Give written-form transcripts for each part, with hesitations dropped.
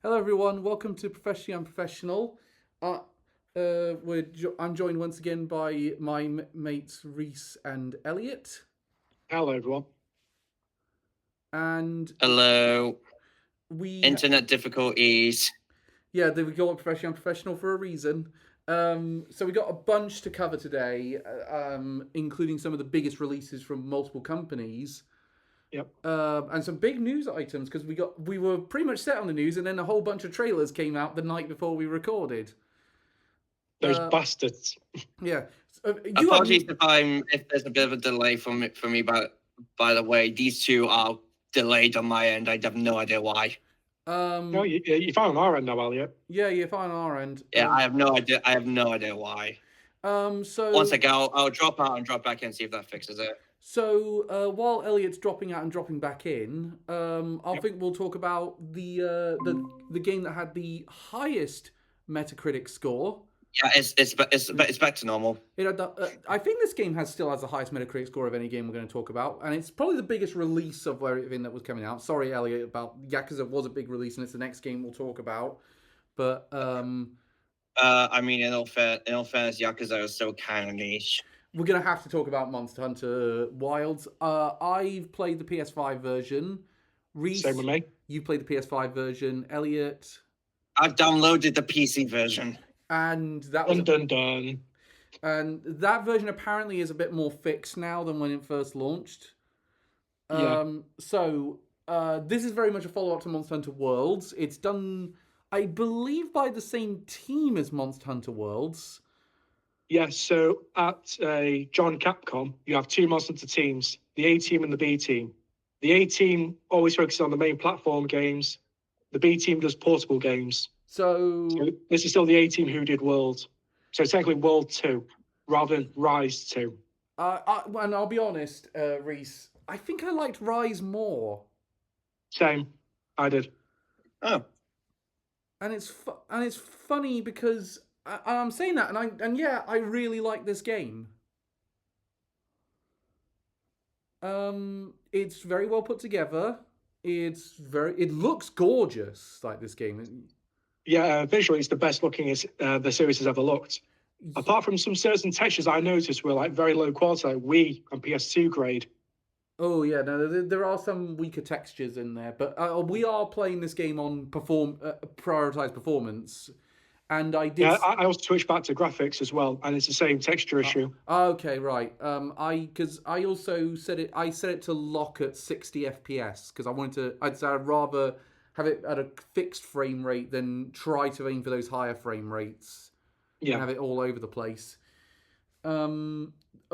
Hello, everyone. Welcome to Professionally Unprofessional. I'm joined once again by my mates Reese and Elliot, Hello, everyone. and Hello. we Internet difficulties. they we go on Professionally Unprofessional for a reason. So we got a bunch to cover today, including some of the biggest releases from multiple companies. Yep. And some big news items because we were pretty much set on the news, and then a whole bunch of trailers came out the night before we recorded. Those bastards. Yeah. Apologies if there's a bit of a delay for me. By the way, these two are delayed on my end. I have no idea why. No, you found our end now, Elliot. Yeah, you're fine on our end. Yeah, I have no idea. I have no idea why. So One sec, I'll drop out and drop back in and see if that fixes it. So while Elliot's dropping out and dropping back in, I think we'll talk about the game that had the highest Metacritic score. Yeah, it's back to normal. I think this game still has the highest Metacritic score of any game we're going to talk about, and it's probably the biggest release of everything that was coming out. Sorry, Elliot, about Yakuza was a big release, and it's the next game we'll talk about. But I mean, in all fairness, Yakuza is so kind of niche. We're going to have to talk about Monster Hunter Wilds. I've played the PS5 version. Reese, Same with me. You played the PS5 version. Elliot, I've downloaded the PC version. And that was dun. And that version apparently is a bit more fixed now than when it first launched. So this is very much a follow-up to Monster Hunter Worlds. It's done, I believe, by the same team as Monster Hunter Worlds. Yes, so at John Capcom, you have two Monster Hunter teams, the A team and the B team. The A team always focuses on the main platform games. The B team does portable games. So this is still the A team who did World. So technically World 2 rather than Rise 2. And I'll be honest, Reese, I think I liked Rise more. Same. I did. Oh. And it's funny because I'm saying that, and I really like this game. It's very well put together. It looks gorgeous, like this game. Yeah, visually it's the best looking the series has ever looked. Apart from some certain textures I noticed were like very low quality, like Wii and PS2 grade. Oh yeah, no, there are some weaker textures in there, but we are playing this game on prioritized performance, and I did. Yeah, I also switched back to graphics as well, and it's the same texture issue. Okay, right. Because I also set it to lock at 60 FPS because I'd rather have it at a fixed frame rate than try to aim for those higher frame rates. Yeah. And have it all over the place.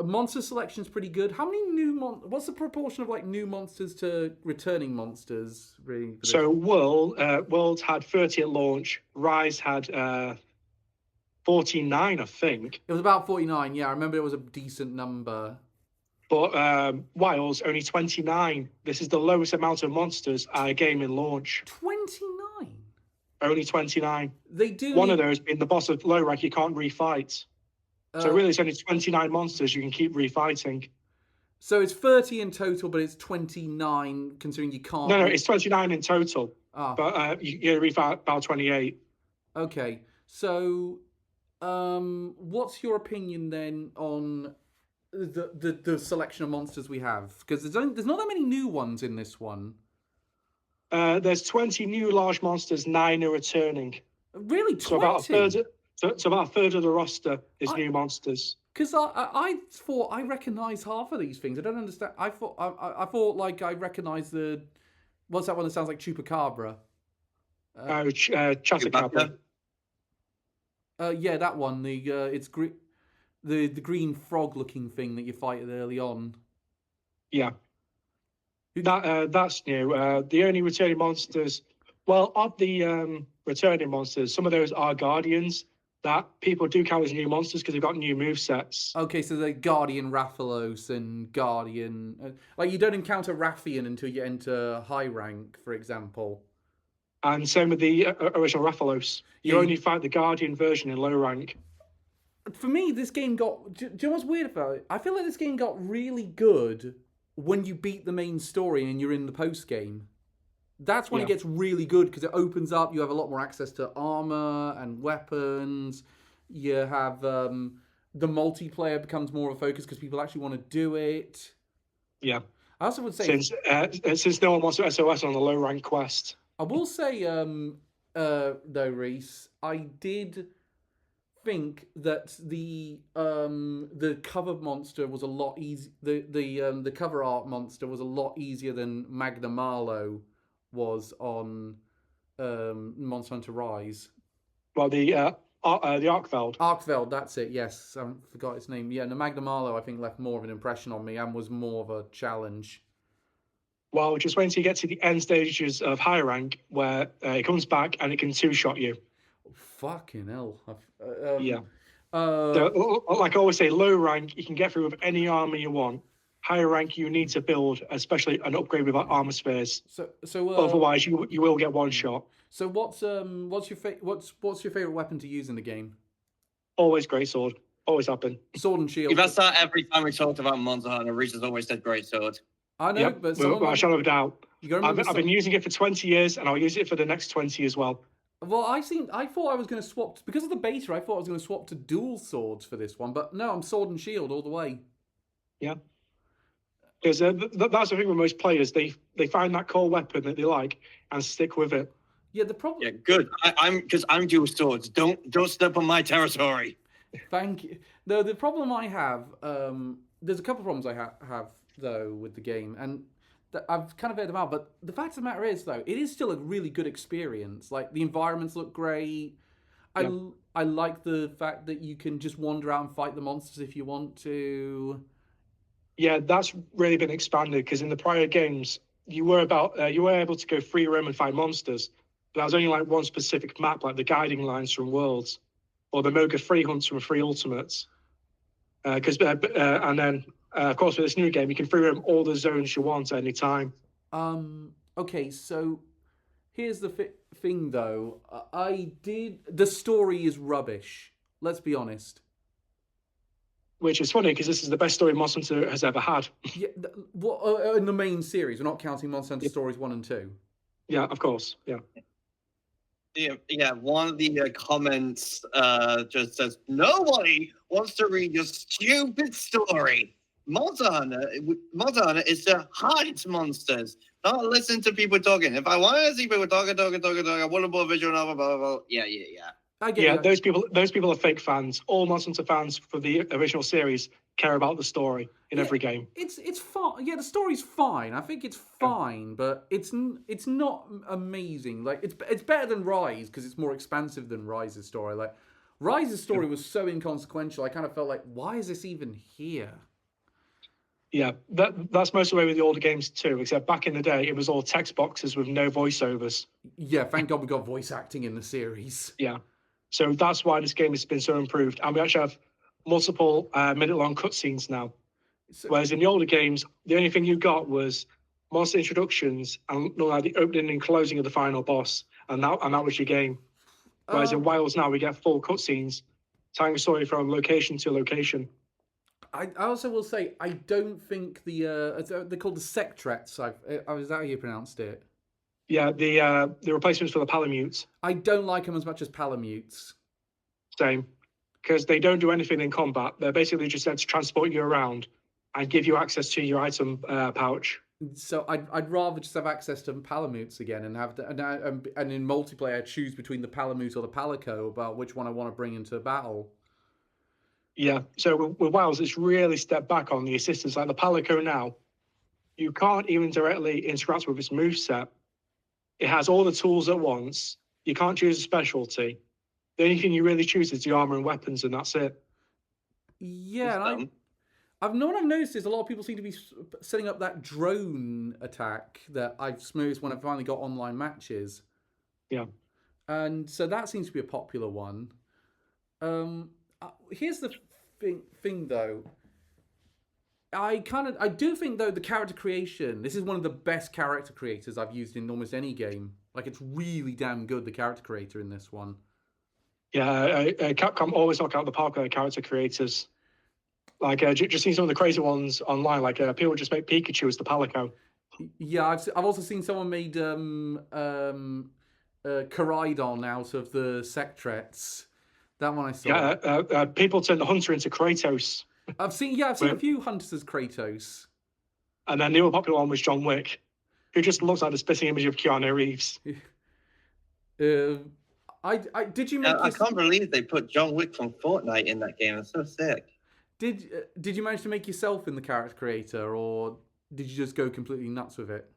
Monster selection is pretty good. How many what's the proportion of like new monsters to returning monsters? Really? So World had 30 at launch. Rise had 49, I think. It was about 49. Yeah, I remember it was a decent number. But Wilds only 29. This is the lowest amount of monsters at a game in launch. 29. Only 29. They do. One of those being the boss of low rank you can't refight. So really, it's only 29 monsters you can keep refighting. So it's 30 in total, but it's 29 considering you can't. No, it's 29 in total. But you refight about 28. Okay, so what's your opinion then on the selection of monsters we have? Because there's not that many new ones in this one. There's 20 new large monsters, 9 are returning. Really, 20? So about a third of the roster is new monsters. Because I thought I recognised half of these things. I don't understand. I thought like I recognised what's that one that sounds like Chupacabra? Chupacabra. Yeah, that one. It's the green frog looking thing that you fight early on. Yeah. That's new. The only returning monsters, well, of the returning monsters, some of those are Guardians that people do count as new monsters because they've got new movesets. Okay, so the Guardian Rathalos and Guardian... like, you don't encounter Rathian until you enter high rank, for example. And same with the original Rathalos. You only fight the Guardian version in low rank. For me, this game got... Do you know what's weird about it? I feel like this game got really good when you beat the main story and you're in the post-game. That's when it gets really good because it opens up. You have a lot more access to armor and weapons. You have the multiplayer becomes more of a focus because people actually want to do it. Yeah. I also would say since no one wants to SOS on the low rank quest. I will say though, Reese, I did think that the cover monster was a lot easy. The cover art monster was a lot easier than Magna Marlowe was on Monster Hunter Rise. Well, the Arkveld. Arkveld, that's it. Yes, I forgot its name. Yeah, the Magna Marlowe I think left more of an impression on me and was more of a challenge. Well, just wait until you get to the end stages of high rank where it comes back and it can two-shot you. Fucking hell. Yeah. So, like I always say, low rank you can get through with any armor you want. Higher rank you need to build, especially an upgrade with armor spheres. So otherwise you will get one shot. So what's your favorite weapon to use in the game? Always greatsword. Always happen. Sword and shield. That's that every time we talked about Monster Hunter, Reese has always said greatsword. I know, yep. but I shall have a doubt. I've been using it for 20 years, and I'll use it for the next 20 as well. Well, I thought I was going to swap because of the beta. I thought I was going to swap to dual swords for this one, but no, I'm sword and shield all the way. Yeah, because that's the thing with most players. They find that core weapon that they like and stick with it. Yeah, the problem. Yeah, good. I'm dual swords. Don't step on my territory. Thank you. No, the problem I have, there's a couple of problems I have though with the game, and I've kind of heard them out. But the fact of the matter is, though, it is still a really good experience. Like the environments look great. Yeah. I like the fact that you can just wander out and fight the monsters if you want to. Yeah, that's really been expanded because in the prior games you were able to go free roam and fight monsters, but that was only like one specific map, like the guiding lines from Worlds or the Moga free hunts from Free Ultimates. And then of course with this new game you can free roam all the zones you want at any time. Okay, so here's the thing though. The story is rubbish. Let's be honest. Which is funny because this is the best story Monster Hunter has ever had. Yeah, in the main series, we're not counting Monster Hunter Stories 1 and 2. Yeah, of course. Yeah. Yeah, one of the comments just says, nobody wants to read your stupid story. Monster Hunter is to hide monsters, not listen to people talking. If I want to see people talking, I want to put a visual novel, blah, blah, blah. Yeah. I get that. Those people are fake fans. All Monster Hunter fans for the original series care about the story in every game. It's fine. Yeah, the story's fine. I think it's fine, but it's not amazing. Like it's better than Rise because it's more expansive than Rise's story. Like Rise's story was so inconsequential. I kind of felt like, why is this even here? Yeah, that's most of the way with the older games too. Except back in the day, it was all text boxes with no voiceovers. Yeah, thank God we got voice acting in the series. Yeah. So that's why this game has been so improved. And we actually have multiple minute-long cutscenes now. Whereas in the older games, the only thing you got was monster introductions and like the opening and closing of the final boss. And that was your game. Whereas in Wilds now, we get full cutscenes, telling a story from location to location. I also will say, I don't think they're called the Sectrets. Is that how you pronounced it? Yeah, the replacements for the Palamutes. I don't like them as much as Palamutes. Same, because they don't do anything in combat. They're basically just there to transport you around and give you access to your item pouch. So I'd rather just have access to Palamutes again and have and in multiplayer choose between the Palamute or the Palico about which one I want to bring into battle. Yeah, so with WoWs, it's really stepped back on the assistance. Like the Palico now, you can't even directly interact with its moveset. It has all the tools at once. You can't choose a specialty. The only thing you really choose is the armor and weapons, and that's it. Yeah, I've noticed is a lot of people seem to be setting up that drone attack that I've smoothed when I finally got online matches. Yeah. And so that seems to be a popular one. Here's the thing though. I do think though the character creation, this is one of the best character creators I've used in almost any game. Like it's really damn good, the character creator in this one. Yeah, Capcom always knock out the park with their character creators. Like just seeing some of the crazy ones online, like people just make Pikachu as the Palico. Yeah, I've also seen someone made Koraidon out of the Sectrets. That one I saw. Yeah, people turn the hunter into Kratos, I've seen a few hunters as Kratos. and then the other popular one was John Wick, who just looks like the spitting image of Keanu Reeves. Did you make? I can't believe they put John Wick from Fortnite in that game. It's so sick. Did you manage to make yourself in the character creator, or did you just go completely nuts with it?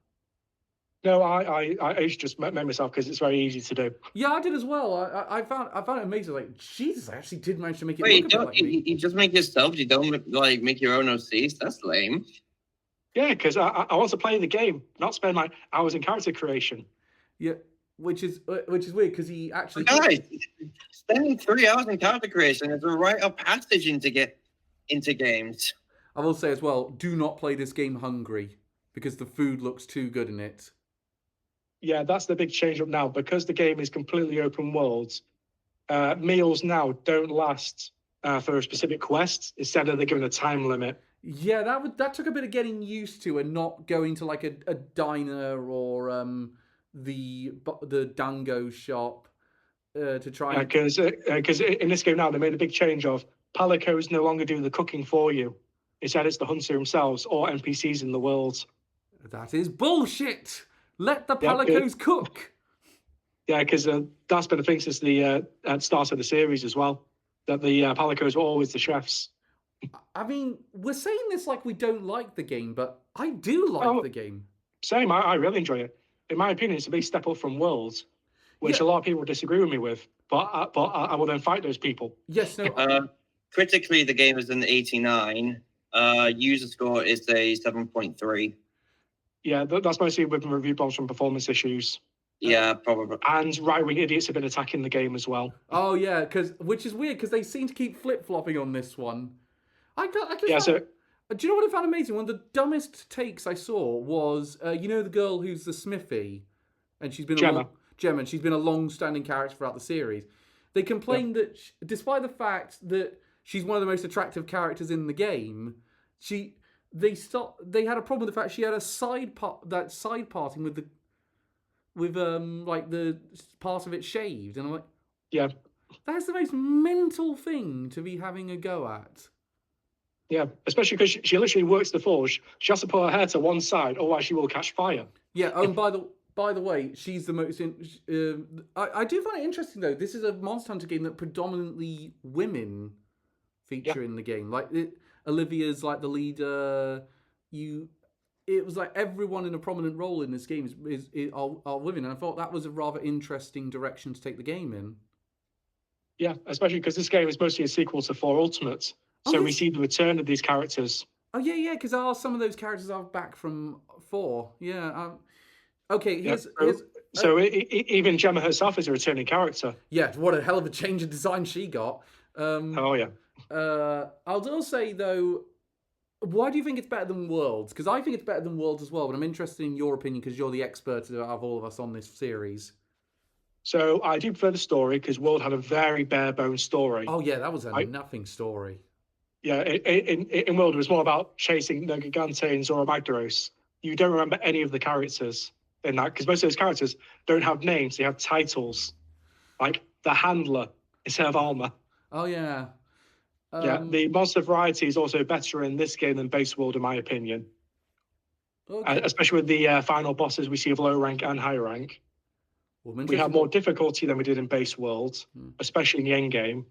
No, I just made myself because it's very easy to do. Yeah, I did as well. I found it amazing. Like, Jesus, I actually did manage to make it Wait, look a bit like me. you just make yourself? You don't like make your own OCs? That's lame. Yeah, because I want to play the game, not spend like hours in character creation. Yeah, which is weird because he actually. Guys, spending 3 hours in character creation is a rite of passage into games. I will say as well, do not play this game hungry because the food looks too good in it. Yeah, that's the big change up now because the game is completely open world. Meals now don't last for a specific quest. Instead of they're given a time limit. Yeah, that took a bit of getting used to, and not going to like a diner or the dango shop to try. Because in this game now they made a big change of palicos no longer do the cooking for you. Instead, it's the hunter themselves or NPCs in the world. That is bullshit. Let the palicos cook. Yeah, because that's been a thing since the start of the series as well. That the palicos were always the chefs. I mean, we're saying this like we don't like the game, but I do like the game. Same, I really enjoy it. In my opinion, it's a big step up from Worlds, which a lot of people disagree with me with. But I will then fight those people. Yes, no. Critically, the game is an 89. User score is a 7.3. Yeah, that's mostly with review bombs from performance issues. Yeah, probably. And right-wing idiots have been attacking the game as well. Oh yeah, which is weird because they seem to keep flip-flopping on this one. Do you know what I found amazing? One of the dumbest takes I saw was, the girl who's the Smithy, and she's been Gemma, and she's been a long-standing character throughout the series. They complained that despite the fact that she's one of the most attractive characters in the game, they had a problem with the fact she had a side parting with the part of it shaved, and I'm like, yeah, that's the most mental thing to be having a go at. Yeah, especially because she literally works the forge. She has to put her hair to one side, otherwise she will catch fire. Yeah. Oh, and by the way, she's the most. I do find it interesting though. This is a Monster Hunter game that predominantly women feature in the game. Like Olivia's like the leader. It was like everyone in a prominent role in this game are women, and I thought that was a rather interesting direction to take the game in. Yeah, especially because this game is mostly a sequel to 4 Ultimate. So we see the return of these characters. Oh, yeah, because some of those characters are back from 4. Yeah. Okay, even Gemma herself is a returning character. Yeah, what a hell of a change of design she got. Oh, yeah. I'll still say, though, why do you think it's better than Worlds? Because I think it's better than Worlds as well, but I'm interested in your opinion because you're the expert of all of us on this series. So I do prefer the story because World had a very bare-bones story. Oh, yeah, that was nothing story. Yeah, in World, it was more about chasing the Gigantes or Magdaros. You don't remember any of the characters in that, because most of those characters don't have names, they have titles. Like the Handler instead of Alma. Oh, yeah. The monster variety is also better in this game than base World, in my opinion. Okay. Especially with the final bosses we see of low rank and high rank. We have more difficulty than we did in base World, especially in the end game.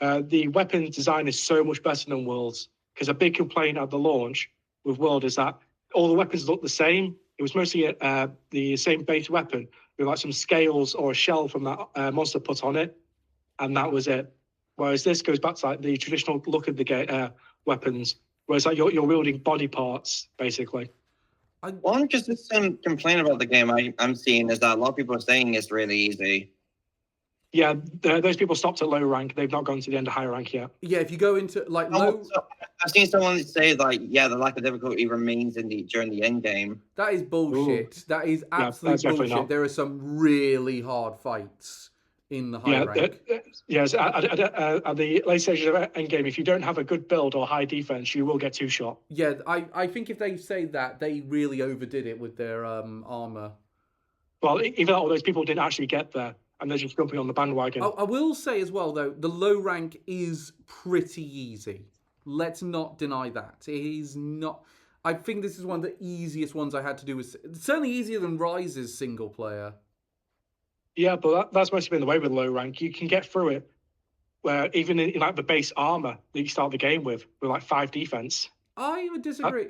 The weapon design is so much better than Worlds, because a big complaint at the launch with World is that all the weapons look the same. It was mostly the same base weapon with like some scales or a shell from that monster put on it, and that was it. Whereas this goes back to like the traditional look of the weapons, whereas like you're wielding body parts basically. One consistent complaint about the game I'm seeing is that a lot of people are saying it's really easy. Yeah, those people stopped at low rank. They've not gone to the end of high rank yet. Yeah, if you go into like low, I've seen someone say like, the lack of difficulty remains during the end game. That is bullshit. That is absolute bullshit. There are some really hard fights in the high rank. Yes, at the late stages of endgame, if you don't have a good build or high defense, you will get two-shot. Yeah, I think if they say that, they really overdid it with their armor. Well, even though all those people didn't actually get there, and they're just jumping on the bandwagon. I will say as well, though, the low rank is pretty easy. Let's not deny that. It is not... I think this is one of the easiest ones I had to do. Certainly easier than Rise's single player. Yeah, but that's mostly been the way with low rank. You can get through it, where even in like the base armor that you start the game with like 5 defense. I would disagree.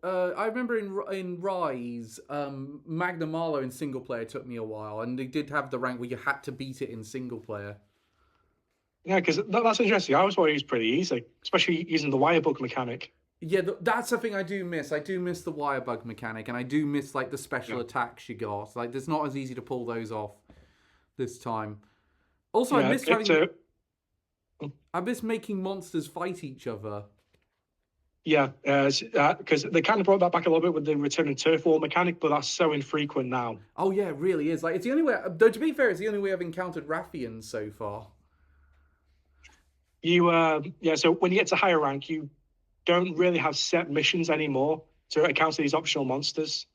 I remember in Rise, Magna Marlow in single player took me a while, and they did have the rank where you had to beat it in single player. Yeah, because that's interesting. I always thought it was pretty easy, especially using the wire book mechanic. Yeah, that's the thing I do miss. I do miss the wire bug mechanic, and I do miss like the special attacks you got. Like, it's not as easy to pull those off this time. Also, I miss I miss making monsters fight each other. Yeah, because they kind of brought that back a little bit with the return and turf war mechanic, but that's so infrequent now. Oh yeah, it really is. Like, it's the only way. Though, to be fair, it's the only way I've encountered Raffians so far. So when you get to higher rank, you don't really have set missions anymore to encounter these optional monsters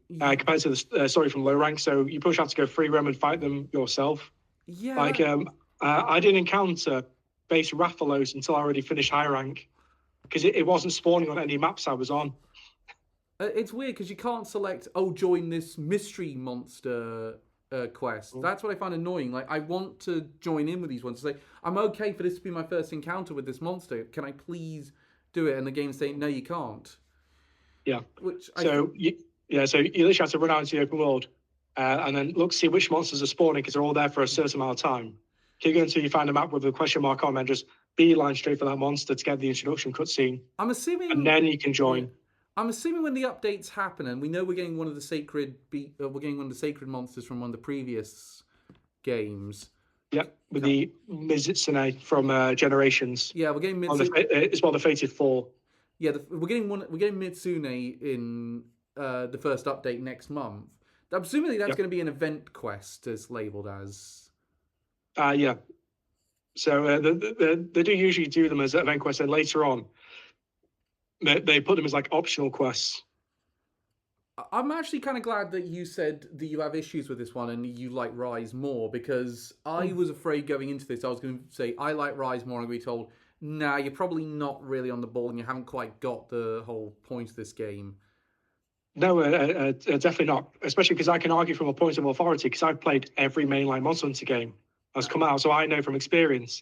compared to the story from low rank. So you push have to go free roam and fight them yourself. Yeah. Like I didn't encounter base Rathalos until I already finished high rank because it wasn't spawning on any maps I was on. It's weird because you can't select, join this mystery monster quest. That's what I find annoying. Like, I want to join in with these ones. Say, I'm okay for this to be my first encounter with this monster. Can I please do it? And the game's saying, no, you can't. Yeah. So you literally have to run out into the open world and then see which monsters are spawning because they're all there for a certain amount of time. Keep going until you find a map with a question mark on and just beeline straight for that monster to get the introduction cutscene. I'm assuming... And then you can join. Yeah. I'm assuming when the updates happen, and we know we're getting one of the sacred monsters from one of the previous games. Yeah, with the Mizitsune from Generations. Yeah, we're getting Mitsune. It's one of the Fated Four. Yeah, we're getting Mitsune in the first update next month. Presumably that's going to be an event quest, as labelled as. Yeah. So they do usually do them as event quests, and later on, they put them as like optional quests. I'm actually kind of glad that you said that you have issues with this one and you like Rise more, because I was afraid going into this, I was going to say, I like Rise more, and I'm going to be told, nah, you're probably not really on the ball and you haven't quite got the whole point of this game. No, definitely not. Especially because I can argue from a point of authority, because I've played every mainline Monster Hunter game that's come out, so I know from experience,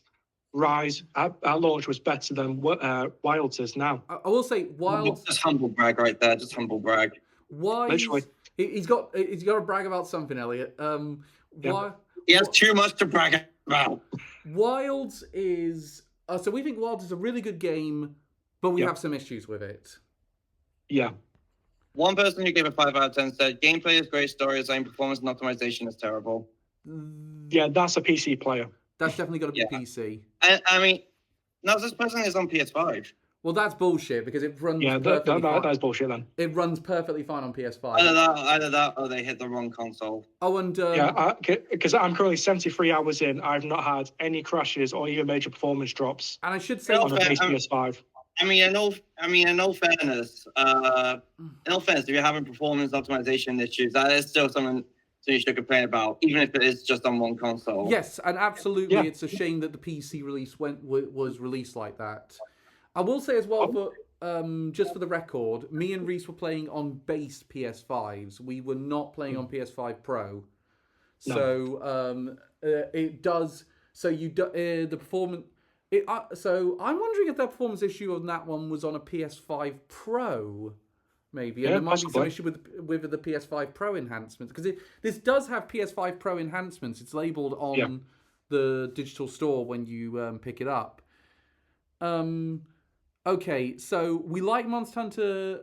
Rise at launch was better than Wilds is now. I will say, Wilds... Just humble brag right there, just humble brag. Why? Literally. He's got to brag about something, Elliot. Yeah. He has too much to brag about. Wilds is... so we think Wilds is a really good game, but we have some issues with it. Yeah. One person who gave a 5 out of 10 said, gameplay is great, story design, performance and optimization is terrible. Yeah, that's a PC player. That's definitely got to be PC. I mean, no, this person is on PS5. Well, that's bullshit, because it runs perfectly fine. That's bullshit then. It runs perfectly fine on PS5. Either that or they hit the wrong console. Oh, and... because I'm currently 73 hours in. I've not had any crashes or even major performance drops. And I should say... on a base PS5. I mean, in all fairness, if you're having performance optimization issues, that is still something you should complain about, even if it is just on one console. Yes, and absolutely, it's a shame that the PC release was released like that. I will say as well, for just for the record, me and Reese were playing on base PS5s. We were not playing on PS5 Pro. No. So it does. So the performance. So I'm wondering if the performance issue on that one was on a PS5 Pro, maybe, and there might be some issue with the PS5 Pro enhancements, because this does have PS5 Pro enhancements. It's labeled on the digital store when you pick it up. Okay, so we like Monster Hunter.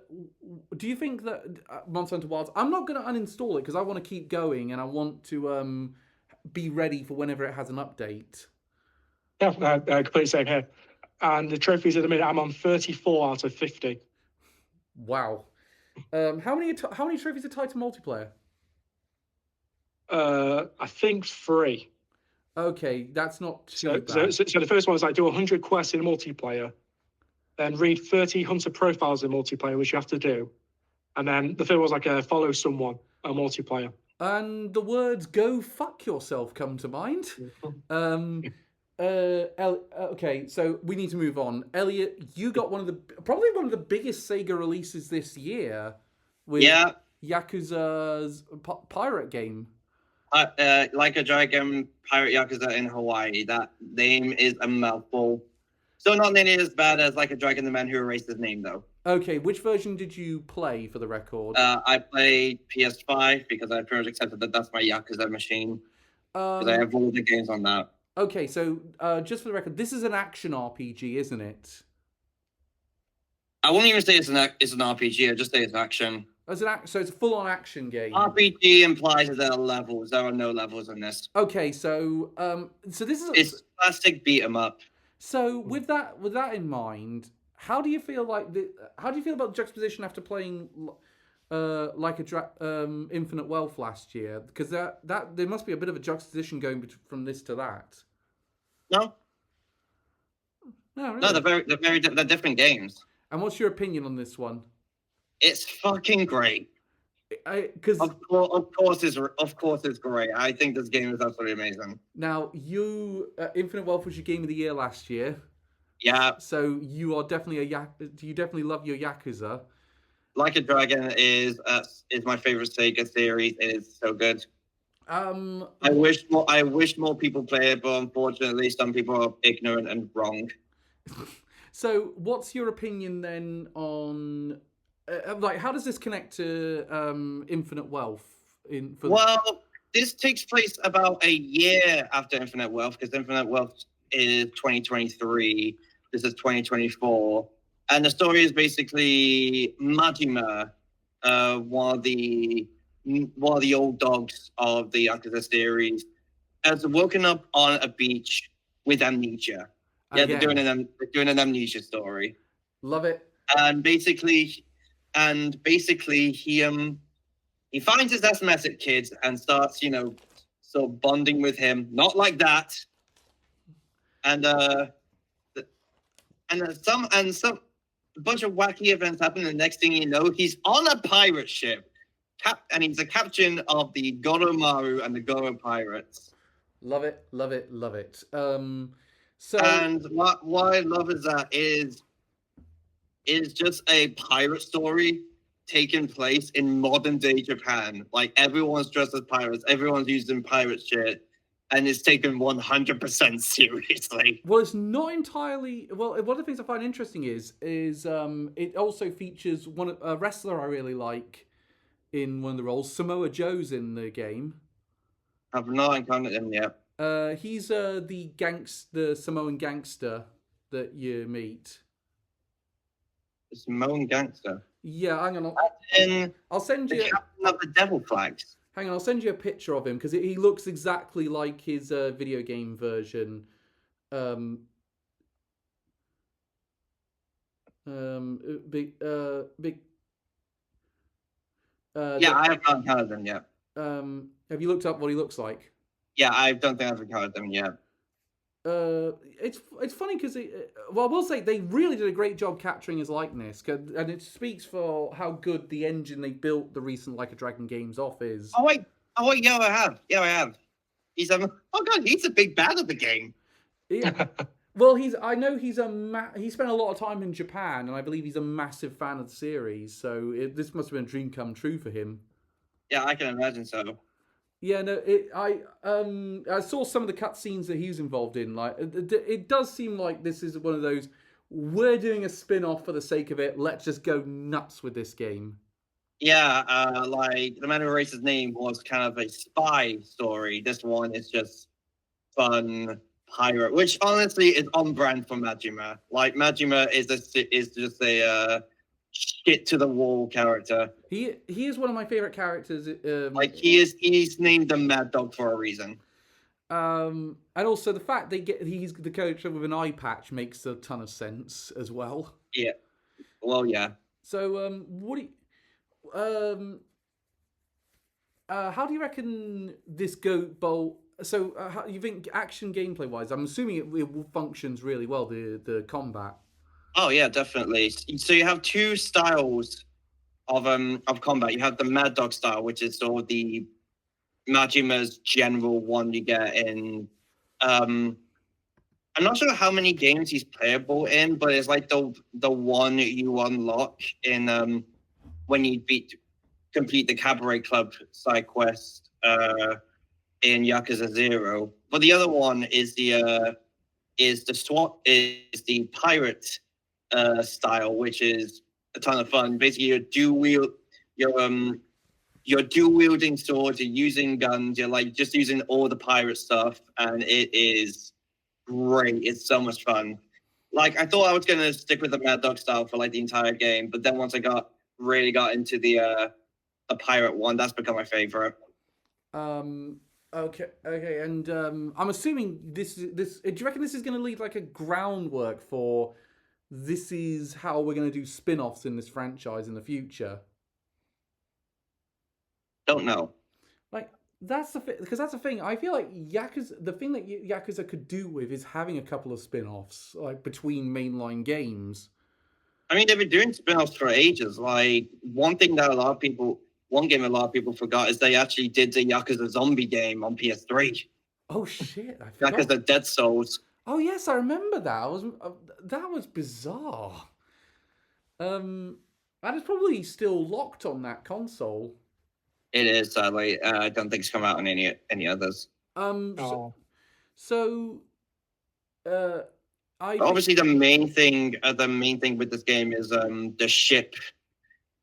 Do you think that Monster Hunter Wilds... I'm not going to uninstall it because I want to keep going and I want to be ready for whenever it has an update. Yeah, completely same here. And the trophies at the minute, I'm on 34 out of 50. Wow. How many trophies are tied to multiplayer? I think 3. Okay, that's not too So, bad. so the first one is like do 100 quests in multiplayer, then read 30 hunter profiles in multiplayer, which you have to do. And then the third was like a follow someone, a multiplayer. And the words "go fuck yourself" come to mind. Um, okay, so we need to move on. Elliot, you got probably one of the biggest Sega releases this year with Yeah, Yakuza's pirate game. like a Dragon Pirate Yakuza in Hawaii. That name is a mouthful. Still not nearly as bad as Like a Dragon, the Man Who Erased His Name, though. Okay, which version did you play for the record? I played PS5 because I pretty much accepted that that's my Yakuza machine. Because I have all the games on that. Okay, so just for the record, this is an action RPG, isn't it? I won't even say it's an RPG. I just say it's action. So it's a full-on action game. RPG implies that there are levels. There are no levels in this. Okay, so this is It's classic beat 'em up. So with that in mind, how do you feel about the juxtaposition after playing Infinite Wealth last year? Because that there must be a bit of a juxtaposition going from this to that. No, No, really? no, they're different games. And what's your opinion on this one? It's fucking great. Because of course it's great. I think this game is absolutely amazing. Now Infinite Wealth was your game of the year last year. Yeah. So you are definitely do you definitely love your Yakuza? Like a Dragon is my favorite Sega series. It is so good. I wish more people play it, but unfortunately, some people are ignorant and wrong. So, what's your opinion then on how does this connect to Infinite Wealth? Well, this takes place about a year after Infinite Wealth, because Infinite Wealth is 2023. This is 2024, and the story is basically Majima, one of the old dogs of the Yakuza series, has woken up on a beach with amnesia. Yeah, they're doing an amnesia story. Love it. And basically he finds his asthmatic kid and starts, sort of bonding with him. Not like that. And some a bunch of wacky events happen. And the next thing you know, he's on a pirate ship, and he's a captain of the Goromaru and the Goro Pirates. Love it, love it, love it. And what I love is that is just a pirate story taking place in modern day Japan. Like, everyone's dressed as pirates, everyone's using pirate shit, and it's taken 100% seriously. Well, it's not entirely. Well, one of the things I find interesting is it also features a wrestler I really like in one of the roles. Samoa Joe's in the game. I've not encountered him yet. He's the Samoan gangster that you meet. The Samoan gangster. Yeah, hang on. I'll send you. The captain of the Devil Flags. Hang on, I'll send you a picture of him because he looks exactly like his video game version. Big. Yeah, I have not encountered them yet. Have you looked up what he looks like? Yeah, I don't think I've encountered them yet. It's funny because I will say they really did a great job capturing his likeness, and it speaks for how good the engine they built the recent Like a Dragon games off is. Oh wait, yeah, I have. He's he's a big bad of the game. Yeah. Well, I know he spent a lot of time in Japan, and I believe he's a massive fan of the series. So this must have been a dream come true for him. Yeah, I can imagine so. Yeah, no, I saw some of the cutscenes that he was involved in. Like, it does seem like this is one of those, we're doing a spin-off for the sake of it. Let's just go nuts with this game. Yeah, like The Man Who Erased His Name was kind of a spy story. This one is just fun pirate, which honestly is on brand for Majima. Like, Majima is just a shit to the wall character. He is one of my favorite characters. He's named the Mad Dog for a reason. And also the fact he's the character with an eye patch makes a ton of sense as well. Yeah. Well, yeah. So how do you reckon this So how, you think action gameplay wise? I'm assuming it functions really well. The combat. Oh yeah, definitely. So you have two styles of combat. You have the Mad Dog style, which is sort of the Majima's general one you get in. I'm not sure how many games he's playable in, but it's like the one you unlock in when you complete the Cabaret Club side quest in Yakuza 0. But the other one is the pirate style, which is a ton of fun. Basically, you're dual wielding swords, you're using guns, you're like just using all the pirate stuff, and it is great. It's so much fun. Like I thought I was gonna stick with the Mad Dog style for like the entire game, but then once I really got into the pirate one, that's become my favorite. Okay, and I'm assuming this. Do you reckon this is going to lead like a groundwork for? This is how we're going to do spin-offs in this franchise in the future. Don't know. Like that's because that's the thing. I feel like Yakuza. The thing that Yakuza could do with is having a couple of spin-offs like between mainline games. I mean, they've been doing spin-offs for ages. Like one game a lot of people forgot is they actually did the Yakuza Zombie game on PS3. Oh shit! I forgot. Yakuza Dead Souls. Oh yes, I remember that. That was bizarre. And it's probably still locked on that console. It is sadly. I don't think it's come out on any others. Obviously the main thing with this game is the ship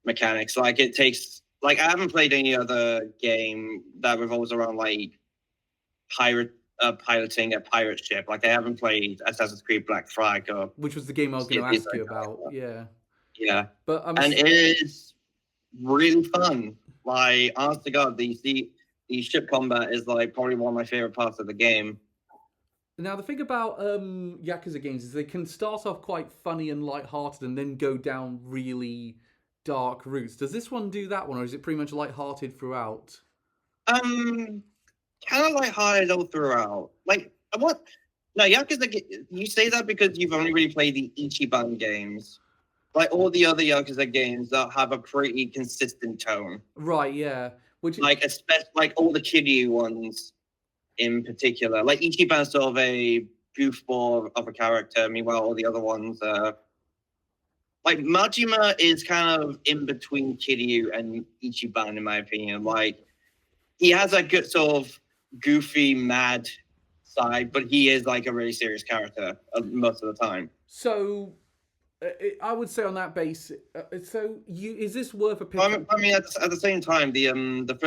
mechanics. Like it takes I haven't played any other game that revolves around like piloting a pirate ship. Like I haven't played Assassin's Creed Black Flag which was the game I was going to ask you about. Yeah. Yeah. But and it is really fun. Like honest to God, the ship combat is like probably one of my favorite parts of the game. Now the thing about Yakuza games is they can start off quite funny and light-hearted and then go down really dark routes. Does this one do that one, or is it pretty much light-hearted throughout? Kind of light-hearted all throughout. Like what? No, Yakuza. You say that because you've only really played the Ichiban games. Like all the other Yakuza games that have a pretty consistent tone. Right. Yeah. Especially like all the Kiryu ones. In particular, like Ichiban's sort of a goofball of a character. Meanwhile, all the other ones, like Majima, is kind of in between Kiryu and Ichiban, in my opinion. Like he has a good sort of goofy, mad side, but he is like a really serious character most of the time. So, I would say on that basis. Is this worth a pick? I mean, at the same time, the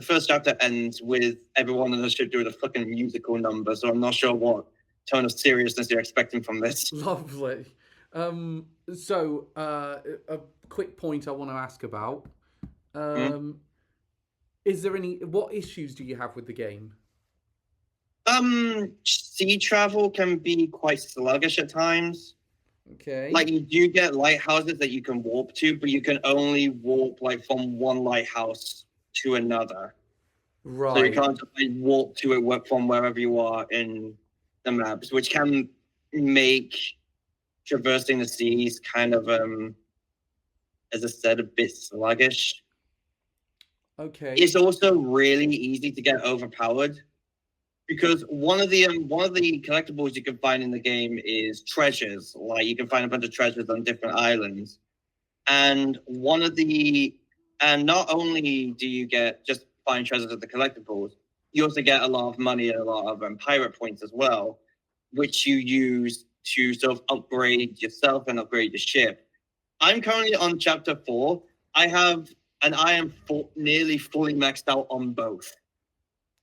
first chapter ends with everyone in the ship doing a fucking musical number, so I'm not sure what tone of seriousness you're expecting from this. Lovely. So, a quick point I want to ask about. Is there what issues do you have with the game? Sea travel can be quite sluggish at times. Okay. Like you do get lighthouses that you can warp to, but you can only warp like from one lighthouse to another. Right. So you can't just walk to it from wherever you are in the maps, which can make traversing the seas kind of, as I said, a bit sluggish. Okay. It's also really easy to get overpowered because one of the collectibles you can find in the game is treasures. Like you can find a bunch of treasures on different islands, and not only do you get just find treasures of the collectibles, you also get a lot of money and a lot of pirate points as well, which you use to sort of upgrade yourself and upgrade the ship. I'm currently on chapter 4. I am nearly fully maxed out on both.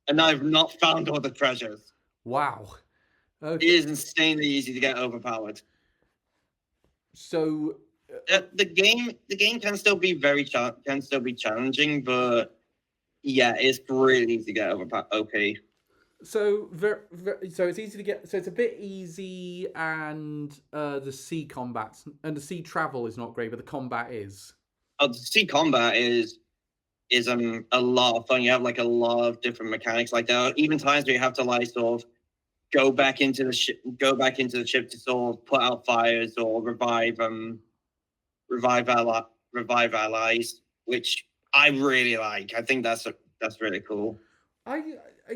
And I've not found all the treasures. Wow. Okay. It is insanely easy to get overpowered. So the game can still be challenging, but yeah, it's really easy to get overpowered. Okay. So so it's easy to get. So it's a bit easy, and the sea combat and the sea travel is not great, but the combat is. The sea combat is is a lot of fun. You have like a lot of different mechanics. Like there are even times where you have to like sort of go back into the ship to sort of put out fires or revive allies, which I really like. I think that's really cool.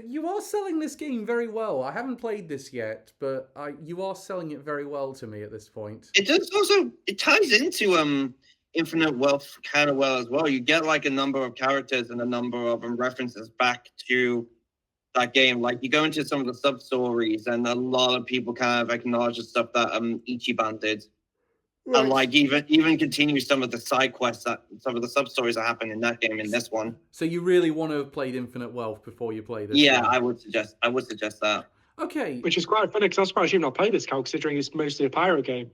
You are selling this game very well. I haven't played this yet, but you are selling it very well to me at this point. It ties into Infinite Wealth kind of well as well. You get like a number of characters and a number of references back to that game. Like you go into some of the sub stories, and a lot of people kind of acknowledge the stuff that Ichiban did. Right. And like even continue some of the side quests that some of the sub stories that happen in that game in this one. So you really want to have played Infinite Wealth before you play this? Yeah, game? I would suggest that. Okay. Which is quite funny because I'm surprised you've not played this, Cal, considering it's mostly a pirate game.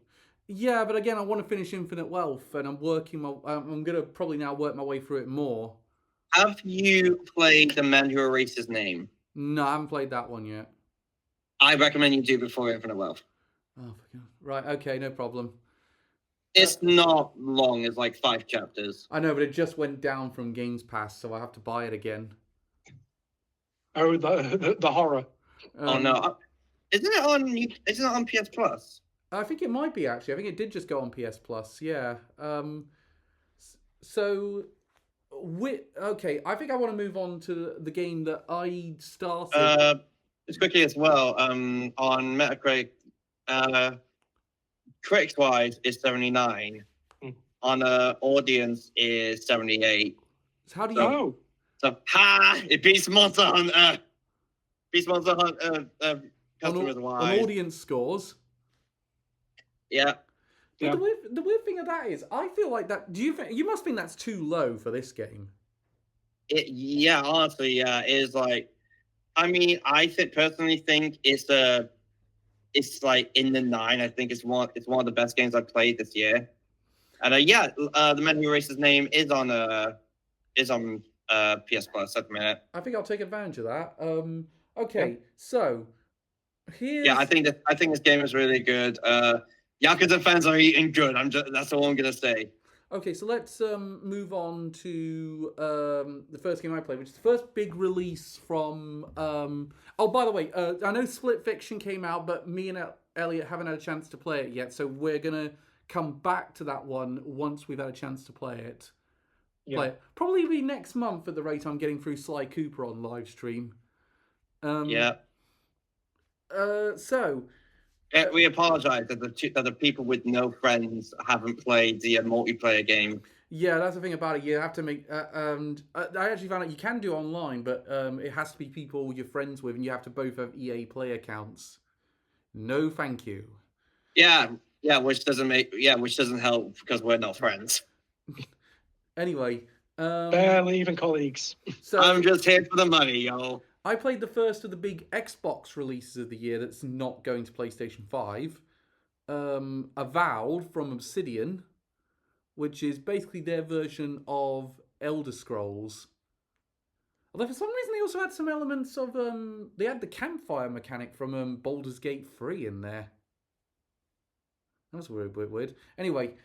Yeah, but again, I want to finish Infinite Wealth, and I'm gonna probably now work my way through it more. Have you played The Man Who Erased His Name? No, I haven't played that one yet. I recommend you do before Infinite Wealth. Oh, right. Okay, no problem. It's not long. It's like 5 chapters. I know, but it just went down from Games Pass, so I have to buy it again. Oh, the horror. Oh no! Isn't it on PS Plus? I think it might be actually. I think it did just go on PS Plus. Yeah. Okay. I think I want to move on to the game that I started. Just quickly as well. On Metacritic, critics wise is 79. On audience is 78. So how do you? It beats Monster Hunter. Customers wise. On audience scores. Yeah. But the weird thing of that is, I feel like that. Do you think you must think that's too low for this game? Honestly, it is like. I mean, I personally think it's like in the 9. I think it's one of the best games I've played this year. And The Man Who Erased His Name is on PS Plus at the minute. I think I'll take advantage of that. Okay, so here's. Yeah, I think this game is really good. Yakuza fans are eating good. That's all I'm gonna say. Okay, so let's move on to the first game I played, which is the first big release from. Oh, by the way, I know Split Fiction came out, but me and Elliot haven't had a chance to play it yet, so we're gonna come back to that one once we've had a chance to play it. Yeah. Probably be next month at the rate I'm getting through Sly Cooper on live stream. Yeah. So. We apologise that the people with no friends haven't played the multiplayer game. Yeah, that's the thing about it. You have to make. I actually found out you can do online, but it has to be people you're friends with, and you have to both have EA Play accounts. No, thank you. Yeah, which doesn't help because we're not friends. Anyway, barely even colleagues. So I'm just here for the money, y'all. I played the first of the big Xbox releases of the year that's not going to PlayStation 5. Avowed from Obsidian, which is basically their version of Elder Scrolls. Although for some reason they also had some elements of... they had the campfire mechanic from Baldur's Gate 3 in there. That was a bit weird. Anyway,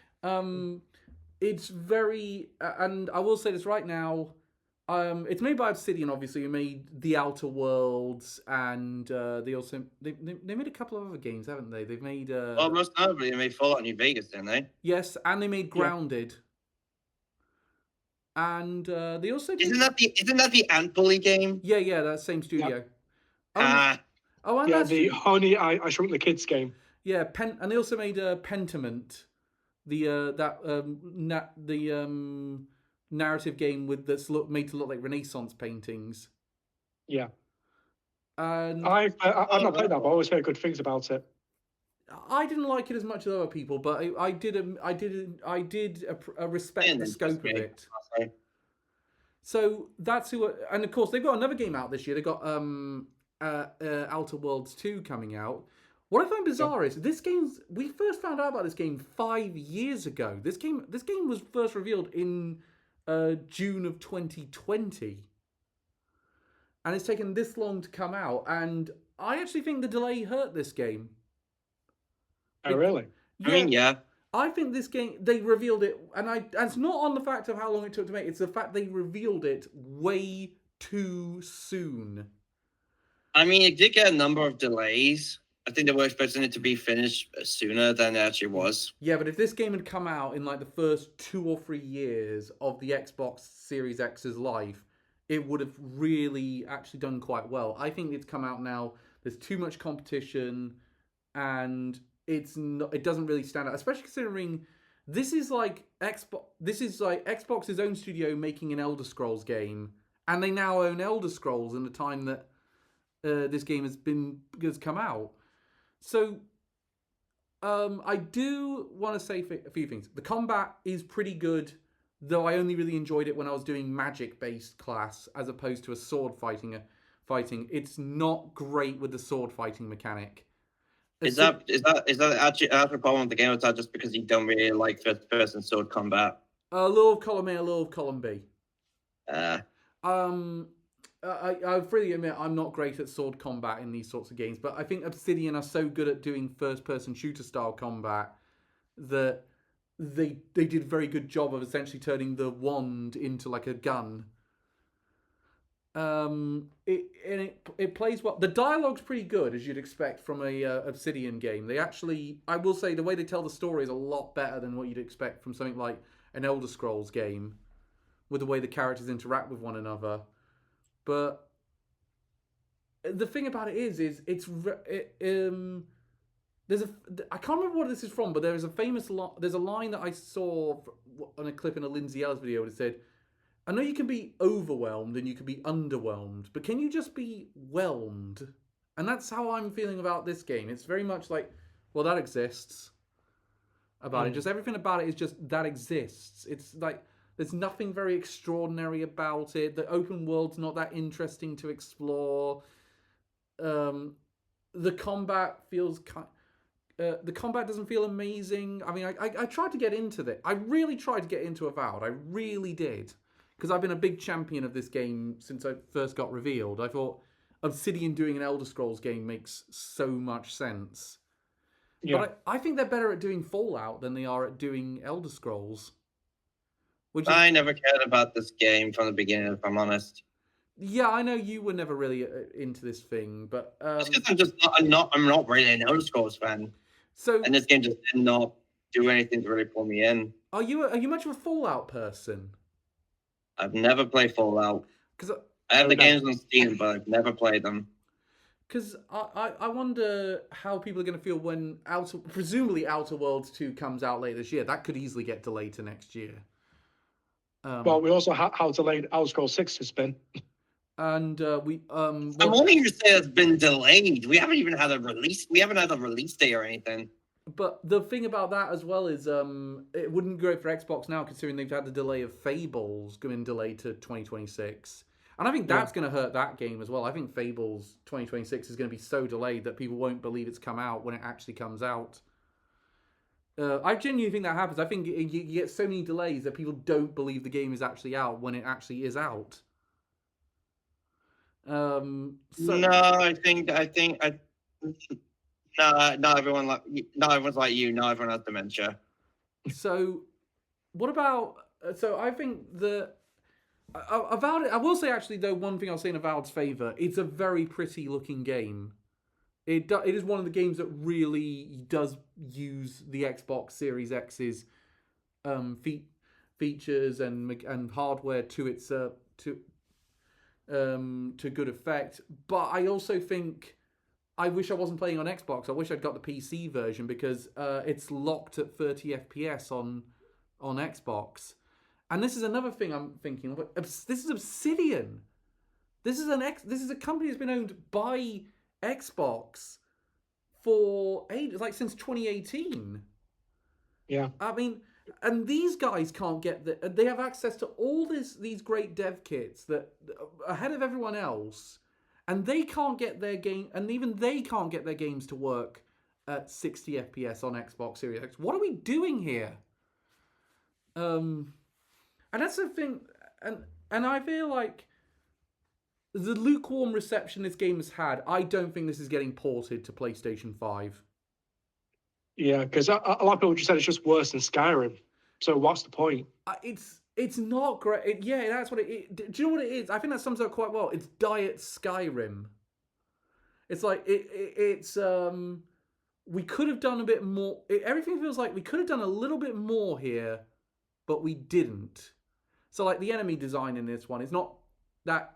it's very... and I will say this right now... it's made by Obsidian, obviously, who made The Outer Worlds, and they made a couple of other games, haven't they? They've made well, most notably they made Fallout New Vegas, didn't they? Yes, and they made Grounded. Yeah. And they also did... Isn't that the Ant Bully game? Yeah, that same studio. Yeah. The Honey I Shrunk the Kids game. Yeah, and they also made Pentiment, narrative game that's made to look like Renaissance paintings. Yeah. And I've not played that, but I always heard good things about it. I didn't like it as much as other people, but I did respect the scope of it. So that's who, and of course they've got another game out this year. They got Outer Worlds 2 coming out. What I find bizarre is we first found out about this game 5 years ago. This game was first revealed in June of 2020, and it's taken this long to come out. And I actually think the delay hurt this game. Oh, really? Yeah. I think this game, they revealed it, and it's not on the fact of how long it took to make, it's the fact they revealed it way too soon. I mean, it did get a number of delays. I think they were expecting it to be finished sooner than it actually was. Yeah, but if this game had come out in like the first 2 or 3 years of the Xbox Series X's life, it would have really actually done quite well. I think it's come out now. There's too much competition, and it doesn't really stand out, especially considering this is like Xbox's own studio making an Elder Scrolls game, and they now own Elder Scrolls in the time that this game has come out. So I do want to say a few things. The combat is pretty good, though I only really enjoyed it when I was doing magic-based class as opposed to a sword fighting. It's not great with the sword fighting mechanic. Is that actually a problem with the game, or is that just because you don't really like first-person sword combat? A little of column A, a little of column B. I freely admit I'm not great at sword combat in these sorts of games, but I think Obsidian are so good at doing first-person shooter-style combat that they did a very good job of essentially turning the wand into like a gun. It plays well. The dialogue's pretty good, as you'd expect from a Obsidian game. They actually, I will say, the way they tell the story is a lot better than what you'd expect from something like an Elder Scrolls game, with the way the characters interact with one another. But the thing about it is there's I can't remember what this is from, but there's a line that I saw on a clip in a Lindsay Ellis video that said, I know you can be overwhelmed and you can be underwhelmed, but can you just be whelmed? And that's how I'm feeling about this game. It's very much like, well, that exists about it. Just everything about it is just that exists. It's like there's nothing very extraordinary about it. The open world's not that interesting to explore. The combat feels the combat doesn't feel amazing. I mean, I tried to get into that. I really tried to get into Avowed. I really did. Because I've been a big champion of this game since it first got revealed. I thought Obsidian doing an Elder Scrolls game makes so much sense. Yeah. But I think they're better at doing Fallout than they are at doing Elder Scrolls. I never cared about this game from the beginning, if I'm honest. Yeah, I know you were never really into this thing, but I'm not really an Elder Scrolls fan. And this game just did not do anything to really pull me in. Are you much of a Fallout person? I've never played Fallout. I have the games on Steam, but I've never played them. Because I wonder how people are going to feel when presumably Outer Worlds 2 comes out later this year. That could easily get delayed to next year. Well, we also have how delayed Elder Scrolls 6 has been. And I'm wanting to say it's been delayed. We haven't even had a release. We haven't had a release date or anything. But the thing about that as well is it wouldn't be great for Xbox now, considering they've had the delay of Fables going delayed to 2026. And I think that's going to hurt that game as well. I think Fables 2026 is going to be so delayed that people won't believe it's come out when it actually comes out. I genuinely think that happens. I think you get so many delays that people don't believe the game is actually out when it actually is out. No, I think not everyone's like you. Not everyone has dementia. So, what about? So I think Avowed. I will say actually though, one thing I'll say in Avowed's favor, it's a very pretty looking game. It is one of the games that really does use the Xbox Series X's features and hardware to its to good effect. But I also think I wish I wasn't playing on Xbox. I wish I'd got the PC version because it's locked at 30 FPS on Xbox. And this is another thing I'm thinking of. This is Obsidian. This is a company that's been owned by Xbox for ages, like since 2018. Yeah. I mean, and these guys can't get they have access to all these great dev kits that ahead of everyone else, and they can't get their game, and even they can't get their games to work at 60 FPS on Xbox Series X. What are we doing here? And that's the thing, and I feel like the lukewarm reception this game has had, I don't think this is getting ported to PlayStation 5. Yeah, because a lot of people just said it's just worse than Skyrim. So what's the point? It's not great. Yeah, that's what it. Do you know what it is? I think that sums up quite well. It's Diet Skyrim. It's like it's we could have done a bit more. Everything feels like we could have done a little bit more here, but we didn't. So like the enemy design in this one is not that.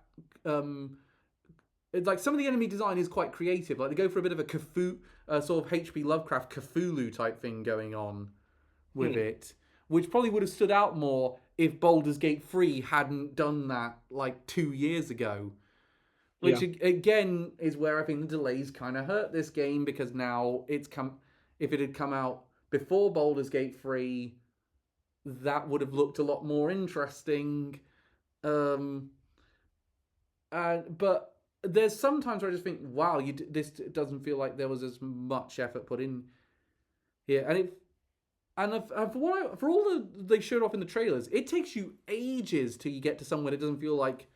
It's like some of the enemy design is quite creative. Like they go for a bit of a sort of H.P. Lovecraft Cthulhu type thing going on with it, which probably would have stood out more if Baldur's Gate 3 hadn't done that like 2 years ago. Which again is where I think the delays kind of hurt this game, because now it's come. If it had come out before Baldur's Gate 3, that would have looked a lot more interesting. But there's sometimes where I just think, wow, this doesn't feel like there was as much effort put in here, for all they showed off in the trailers, it takes you ages till you get to somewhere that doesn't feel like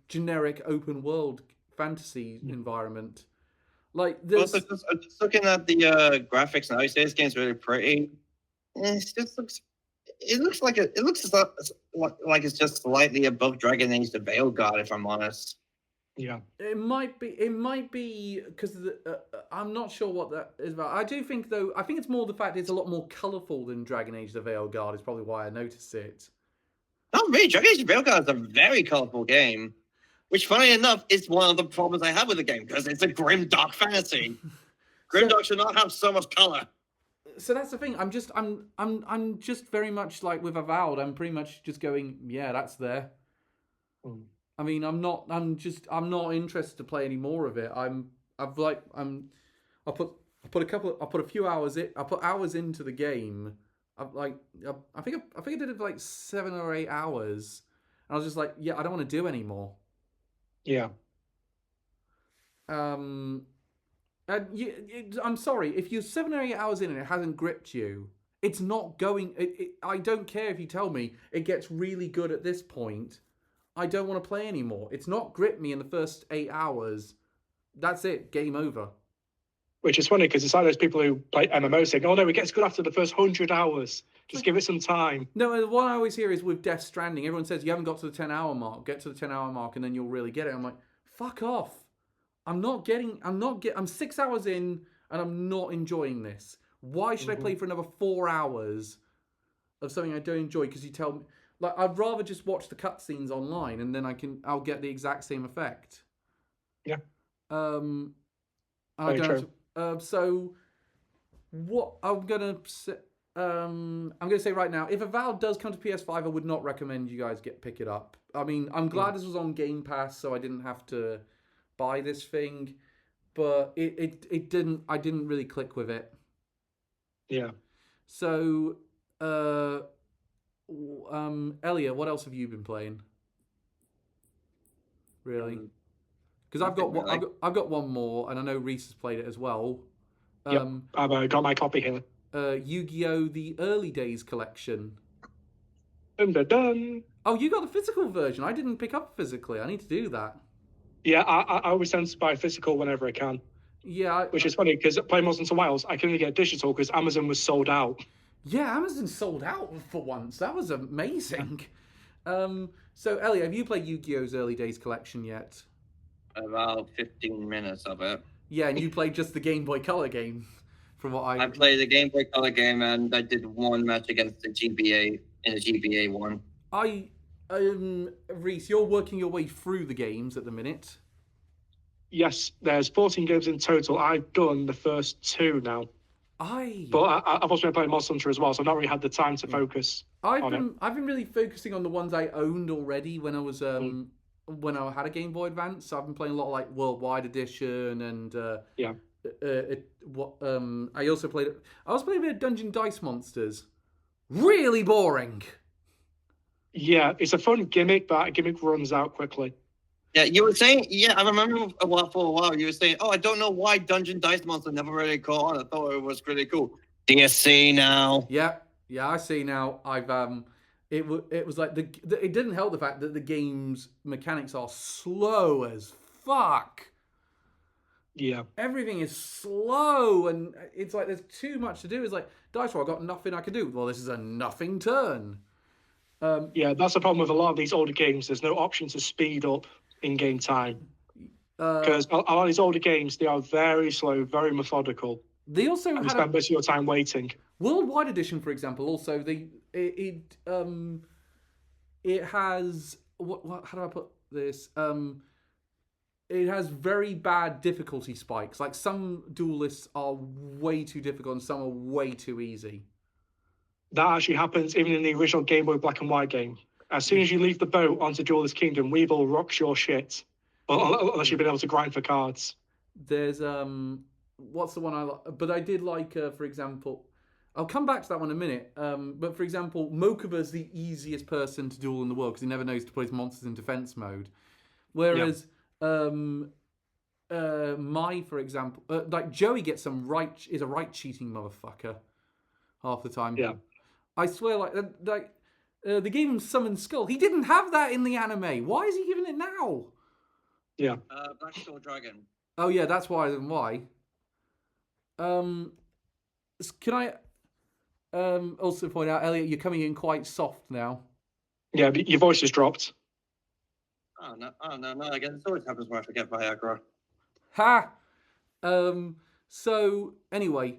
generic open world fantasy environment. Like this. Also, just looking at the graphics now, you say this game's really pretty. It just looks. It looks like like it's just slightly above Dragon Age: The Veilguard, God, if I'm honest. Yeah, it might be because I'm not sure what that is about. I do think though. I think it's more the fact it's a lot more colourful than Dragon Age: The Veilguard is probably why I noticed it. Not really. Dragon Age: The Veilguard is a very colourful game, which, funny enough, is one of the problems I have with the game, because it's a grim, dark fantasy. Grimdark should not have so much colour. So that's the thing. I'm just very much like with Avowed. I'm pretty much just going, yeah, that's there. I mean, I'm not interested to play any more of it. I put a few hours I put hours into the game. I think I did it for like 7 or 8 hours. And I was just like, yeah, I don't want to do anymore. Yeah. I'm sorry, if you're 7 or 8 hours in and it hasn't gripped you, it's not going. I don't care if you tell me it gets really good at this point. I don't want to play anymore. It's not gripped me in the first 8 hours. That's it. Game over. Which is funny because it's like those people who play MMOs saying, "Oh no, it gets good after the first 100 hours. Just give it some time." No, what I always hear is with Death Stranding, everyone says you haven't got to the 10-hour mark. Get to the 10-hour mark and then you'll really get it. I'm like, fuck off. I'm 6 hours in and I'm not enjoying this. Why should I play for another 4 hours of something I don't enjoy? Because you tell me, like, I'd rather just watch the cutscenes online and then I'll get the exact same effect. Yeah. I don't. So what I'm gonna say, right now, if Avowed does come to PS5, I would not recommend you guys pick it up. I mean, I'm glad this was on Game Pass, so I didn't have to buy this thing, but it didn't. I didn't really click with it. Yeah. So, Elliot, what else have you been playing? Really? Because I've got one more, and I know Reese has played it as well. Yep, I've got my copy here. Yu-Gi-Oh! The Early Days collection. Dun. Oh, you got the physical version. I didn't pick up physically. I need to do that. Yeah, I always tend to buy physical whenever I can. Yeah. Which is funny, because playing Monsters and Wilds, I can only get digital because Amazon was sold out. Yeah, Amazon sold out for once. That was amazing. So, Elliot, have you played Yu-Gi-Oh!'s Early Days collection yet? About 15 minutes of it. Yeah, and you played just the Game Boy Color game, from what I played the Game Boy Color game, and I did one match against the GBA in the GBA one. Reese, you're working your way through the games at the minute. Yes, there's 14 games in total. I've done the first 2 now. But I've also been playing Monster Hunter as well, so I've not really had the time to focus on it. I've been really focusing on the ones I owned already when I was when I had a Game Boy Advance. So I've been playing a lot of like Worldwide Edition and I also played a bit of Dungeon Dice Monsters. Really boring. Yeah, it's a fun gimmick, but that gimmick runs out quickly. Yeah, you were saying, I remember for a while you were saying, I don't know why Dungeon Dice Monster never really caught on. I thought it was really cool. Do you see now? Yeah, I see now. It was like it didn't help the fact that the game's mechanics are slow as fuck. Yeah. Everything is slow, and it's like there's too much to do. It's like, dice roll, I got nothing I can do. Well, this is a nothing turn. Yeah, that's the problem with a lot of these older games. There's no option to speed up in-game time. Because a lot of these older games, they are very slow, very methodical. They also And you had spend most of your time waiting. Worldwide Edition, for example. Also, it has what? How do I put this? It has very bad difficulty spikes. Like some duelists are way too difficult, and some are way too easy. That actually happens even in the original Game Boy Black and White game. As soon as you leave the boat onto Duelist Kingdom, Weevil rocks your shit. Unless you've been able to grind for cards. There's what's the one I like? But I did like, for example, I'll come back to that one in a minute. But for example, Mokuba's the easiest person to duel in the world because he never knows to put his monsters in defense mode. Whereas for example, like Joey gets is a right cheating motherfucker half the time. Yeah. I swear, they gave him Summon Skull. He didn't have that in the anime. Why is he giving it now? Yeah. Black Skull Dragon. Oh yeah, that's why. Then why? Can I also point out, Elliot, you're coming in quite soft now. Yeah, but your voice has dropped. Oh no! Again, this always happens when I forget Viagra. Ha! So anyway,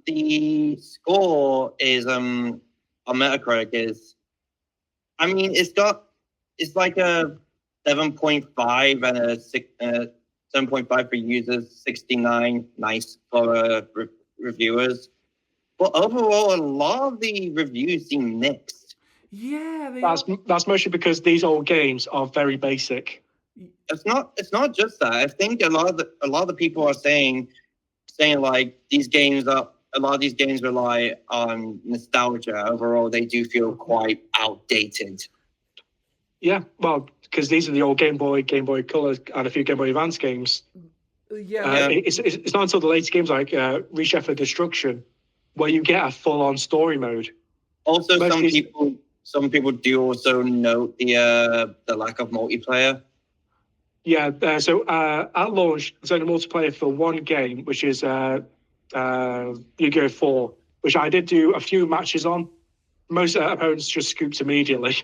The score is on Metacritic is, I mean, it's like a 7.5 and a 7.5 for users, 69 nice for reviewers. But overall, a lot of the reviews seem mixed. Yeah, that's mostly because these old games are very basic. It's not just that. I think a lot of the people are saying like a lot of these games rely on nostalgia. Overall, they do feel quite outdated. Yeah, well, because these are the old Game Boy Color, and a few Game Boy Advance games. It's not until the later games like Reshaft for Destruction where you get a full-on story mode. Also, some people do also note the lack of multiplayer. Yeah, so at launch, there's only multiplayer for one game, which is Yu-Gi-Oh! 4, which I did do a few matches on. Most opponents just scooped immediately.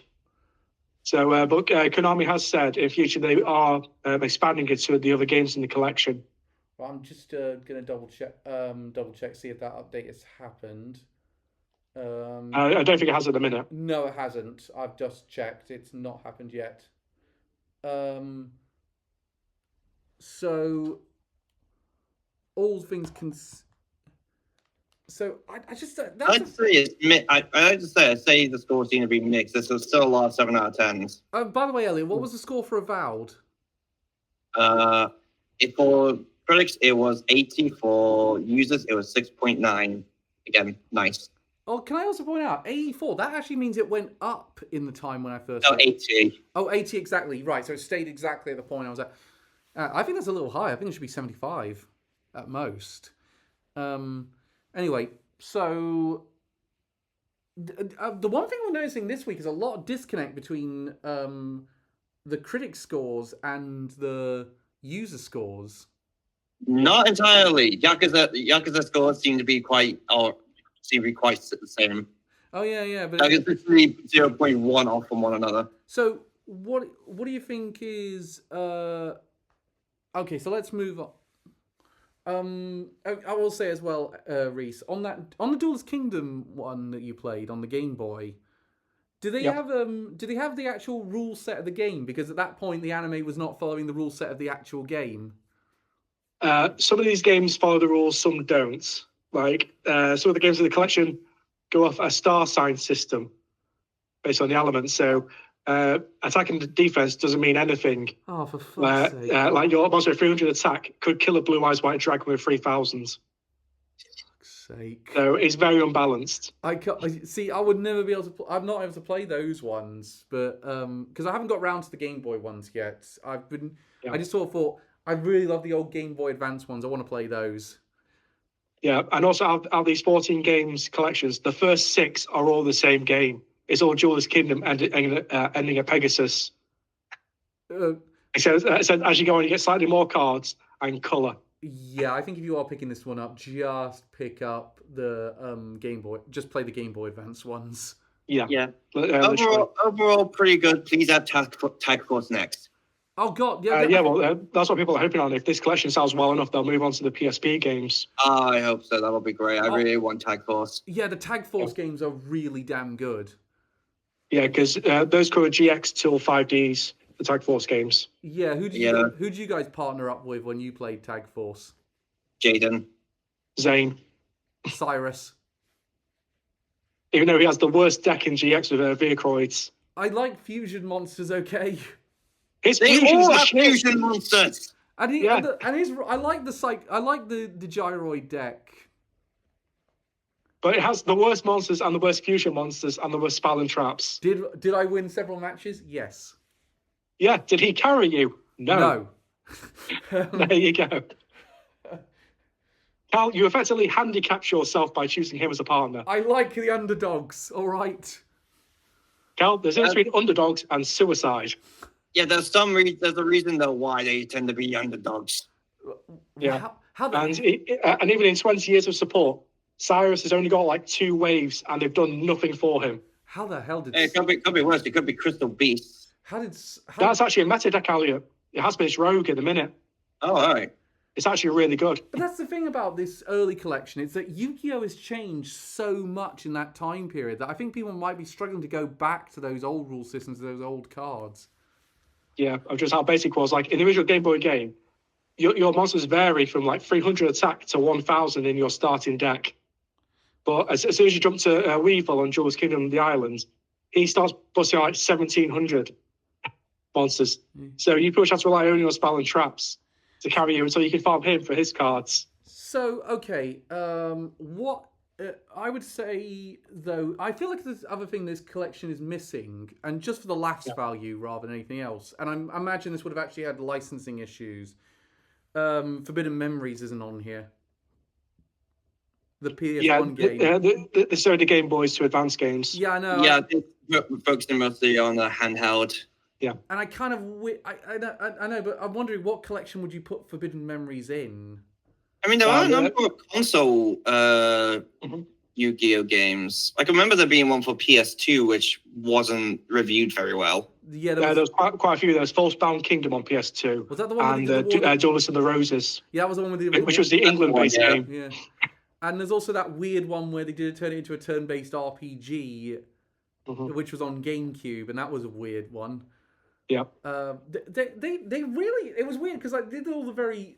So, but Konami has said in future they are expanding it to the other games in the collection. Well, I'm just going to double check, see if that update has happened. I don't think it has at the minute. No, it hasn't. I've just checked. It's not happened yet. So, all things So I just I'd say the score seems to be mixed. There's still a lot of 7 out of 10s. By the way, Elliot, what was the score for Avowed? For critics, it was 80. For users, it was 6.9. Again, nice. Oh, can I also point out 84? That actually means it went up in the time when I first. No, 80. Oh, 80 exactly. Right, so it stayed exactly at the point I was at. I think that's a little high. I think it should be 75 at most. Anyway, so the one thing we're noticing this week is a lot of disconnect between the critic scores and the user scores. Not entirely. Yakuza scores seem to be quite the same. Oh yeah, but it's literally 0.1 off from one another. So what do you think is okay? So let's move on. I will say as well, Reese, on the Duelist Kingdom one that you played on the Game Boy, do they have the actual rule set of the game? Because at that point the anime was not following the rule set of the actual game. Some of these games follow the rules, some don't. Like some of the games in the collection go off a star sign system based on the elements. So attack and defense doesn't mean anything. Oh, for fuck's sake. Like your monster with 300 attack could kill a blue eyes white dragon with 3,000. Fuck's sake. So it's very unbalanced. I would never be able to. I'm not able to play those ones, but because I haven't got round to the Game Boy ones yet. I just sort of thought I really love the old Game Boy Advance ones. I want to play those. Yeah, and also out of these 14 games collections, the first 6 are all the same game. It's all Duelist Kingdom ending at Pegasus. So as you go on, you get slightly more cards and colour. Yeah, I think if you are picking this one up, just pick up the Game Boy. Just play the Game Boy Advance ones. Yeah. Yeah. Literally. Overall, pretty good. Please add Tag Force next. Oh God, well, that's what people are hoping on. If this collection sells well enough, they'll move on to the PSP games. I hope so. That'll be great. I really want Tag Force. Yeah, the Tag Force games are really damn good. Yeah, because those cover GX till 5Ds, the Tag Force games. Yeah, who did you guys partner up with when you played Tag Force? Jaden. Zane. Cyrus. Even though he has the worst deck in GX with Vehicroids. I like Fusion Monsters, okay? They all have Fusion Monsters. I like the gyroid deck. But it has the worst monsters and the worst fusion monsters and the worst spell and traps. Did I win several matches? Yes. Yeah. Did he carry you? No. There you go. Cal, you effectively handicapped yourself by choosing him as a partner. I like the underdogs, all right. Cal, there's a difference between underdogs and suicide. Yeah, there's a reason though why they tend to be underdogs. Yeah. And even in 20 years of support, Cyrus has only got like 2 waves, and they've done nothing for him. How the hell did? It could be worse. It could be Crystal Beast. That's actually a meta deck, Elliot. It has been its rogue at the minute. Oh, all right. It's actually really good. But that's the thing about this early collection, is that Yu-Gi-Oh! Has changed so much in that time period that I think people might be struggling to go back to those old rule systems, those old cards. Yeah, of just how basic it was. Like in the original Game Boy game, your monsters vary from like 300 attack to 1,000 in your starting deck. But as soon as you jump to Weevil on Jewel's Kingdom of the Islands, he starts busting out like 1,700 monsters. So you pretty much have to rely only on spell and traps to carry you until you can farm him for his cards. So, okay, what I would say, though, I feel like there's other thing this collection is missing, and just for the laughs value rather than anything else, and I imagine this would have actually had licensing issues. Forbidden Memories isn't on here. The PS1 game. So the Game Boys to Advance games. Yeah, I know. Yeah, they're focusing mostly on the handheld. Yeah. And I kind of... I know, but I'm wondering what collection would you put Forbidden Memories in? I mean, there are a number of console Yu-Gi-Oh! Games. I can remember there being one for PS2, which wasn't reviewed very well. Yeah, there was quite a few. There was Falsebound Kingdom on PS2. Was that the one? And Duelist of the Roses. Yeah, that was the one with which was the England-based game. Yeah. And there's also that weird one where they did turn it into a turn-based RPG, which was on GameCube, and that was a weird one. Yeah. They really... It was weird, because they did all the very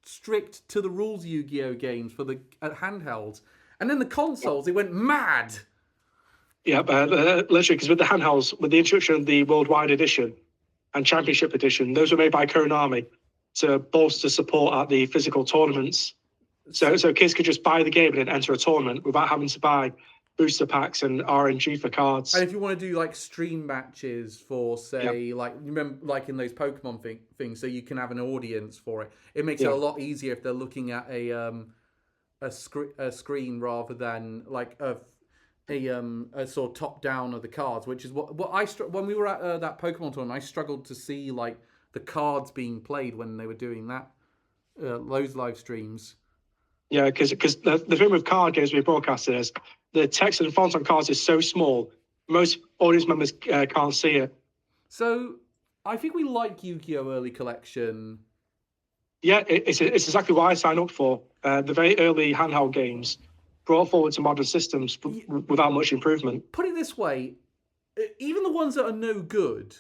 strict to the rules Yu-Gi-Oh! Games for the handhelds. And then the consoles, they went mad. Yeah, literally, because with the handhelds, with the introduction of the Worldwide Edition and Championship Edition, those were made by Konami to bolster support at the physical tournaments. So kids could just buy the game and then enter a tournament without having to buy booster packs and RNG for cards. And if you want to do like stream matches for, say, like remember, like in those Pokemon things, so you can have an audience for it. It makes it a lot easier if they're looking at a screen rather than like a sort of top down of the cards, which is what when we were at that Pokemon tournament, I struggled to see like the cards being played when they were doing that those live streams. Yeah, because the thing with card games being broadcasted is the text and font on cards is so small, most audience members can't see it. So I think we like Yu-Gi-Oh! Early collection. Yeah, it's exactly what I signed up for. The very early handheld games brought forward to modern systems without much improvement. Put it this way, even the ones that are no good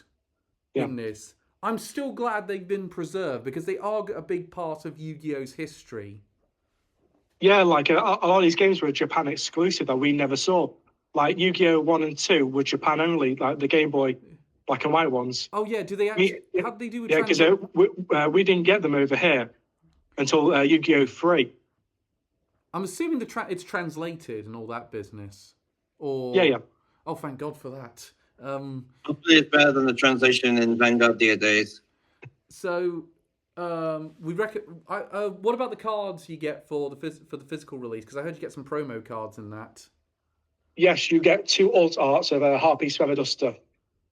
in this, I'm still glad they've been preserved because they are a big part of Yu-Gi-Oh!'s history. Yeah, like a lot of these games were Japan exclusive that we never saw. Like Yu-Gi-Oh! 1 and 2 were Japan only, like the Game Boy black and white ones. Oh yeah, do they actually? How did they do with? Yeah, because we didn't get them over here until Yu-Gi-Oh! 3. I'm assuming it's translated and all that business. Or yeah. Oh, thank God for that. Hopefully, it's better than the translation in Vanguard days. So. We reckon. What about the cards you get for the physical release? Because I heard you get some promo cards in that. Yes, you get 2 alt arts of a Heartbeat Feather Duster,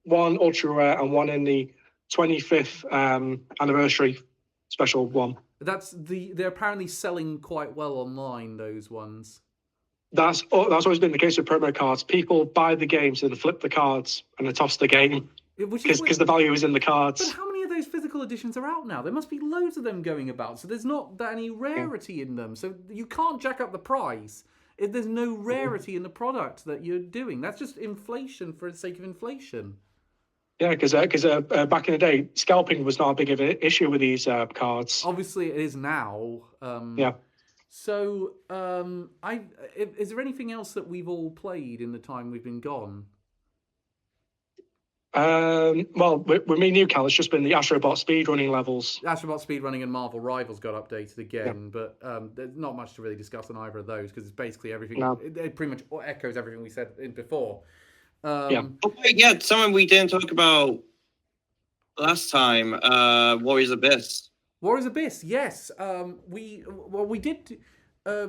one ultra rare and one in the 25th anniversary special one. They're apparently selling quite well online, those ones. That's always been the case with promo cards. People buy the games and flip the cards and they toss the game because the value is in the cards. But how many of those physical editions are out now? There must be loads of them going about, so there's not that any rarity in them. So you can't jack up the price if there's no rarity in the product that you're doing. That's just inflation for the sake of inflation. Yeah, because back in the day, scalping was not a big of an issue with these cards. Obviously, it is now. Yeah. So, is there anything else that we've all played in the time we've been gone? Well, with me and you, Cal, it's just been the Astrobot speedrunning levels. Astrobot speedrunning and Marvel Rivals got updated again, but there's not much to really discuss on either of those because it's basically everything. No. It pretty much echoes everything we said before. Someone we didn't talk about last time. Warriors Abyss. Warriors Abyss, yes. We did.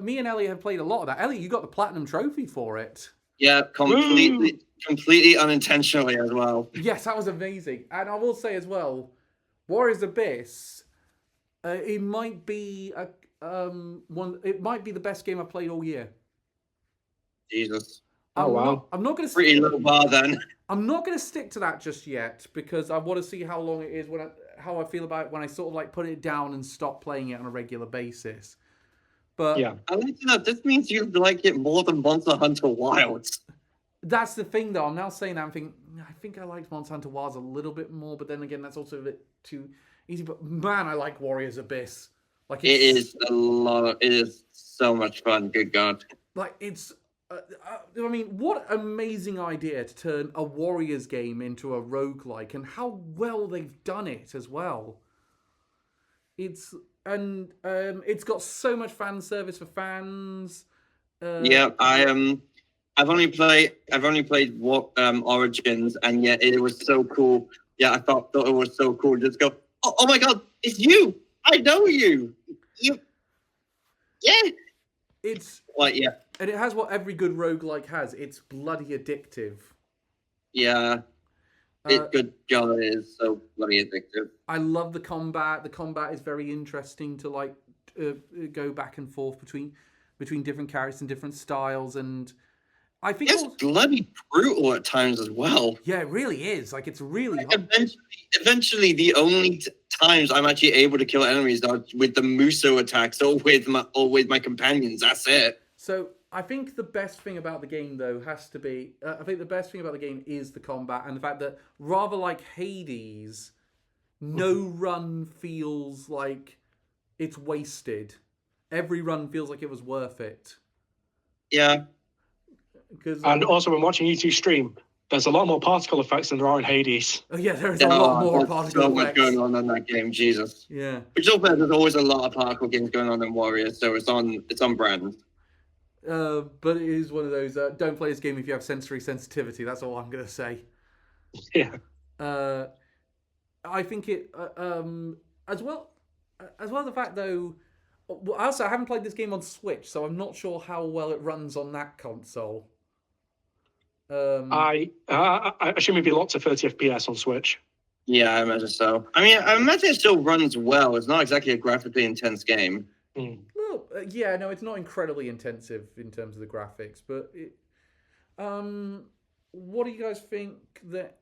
Me and Elliot have played a lot of that. Elliot, you got the platinum trophy for it. Yeah, completely unintentionally as well. Yes, that was amazing. And I will say as well, Warriors Abyss, it might be It might be the best game I've played all year. Jesus. Wow. I'm not going to pretty low bar then. I'm not going to stick to that just yet because I want to see how long it is how I feel about it when I sort of like put it down and stop playing it on a regular basis. But yeah, I like to know. This means you like it more than Monster Hunter Wilds. That's the thing, though. I'm now saying that I think I liked Monster Hunter Wilds a little bit more, but then again, that's also a bit too easy. But man, I like Warriors Abyss. Like it is a lot. It is so much fun. Good God. Like it's. I mean, what amazing idea to turn a Warriors game into a roguelike, and how well they've done it as well. It's got so much fan service for fans. Yeah, I've only played Origins, and yet it was so cool. Yeah, I thought it was so cool. Just go, oh my God, it's you! I know you. Yeah. It's like yeah. And it has what every good roguelike has. It's bloody addictive. Yeah. Good God, it is so bloody addictive. I love the combat. The combat is very interesting to like go back and forth between different characters and different styles. And I think it's bloody brutal at times as well. Yeah, it really is. Like it's really eventually the only times I'm actually able to kill enemies are with the Muso attacks or with my companions. That's it. So I think the best thing about the game, though, has to be... I think the best thing about the game is the combat and the fact that, rather like Hades, no run feels like it's wasted. Every run feels like it was worth it. Yeah. And also, when watching you two stream, there's a lot more particle effects than there are in Hades. Oh, yeah, there's a lot more particle effects. So much going on in that game, Jesus. Yeah. Which is fair, there's always a lot of particle games going on in Warriors, so it's on brand. But it is one of those, don't play this game if you have sensory sensitivity. That's all I'm going to say. Yeah. I think it, as well the fact, though, also, I haven't played this game on Switch, so I'm not sure how well it runs on that console. I assume it'd be locked to 30 FPS on Switch. Yeah, I imagine so. I mean, I imagine it still runs well. It's not exactly a graphically intense game. Mm. Well, yeah, no, it's not incredibly intensive in terms of the graphics, but it, what do you guys think that...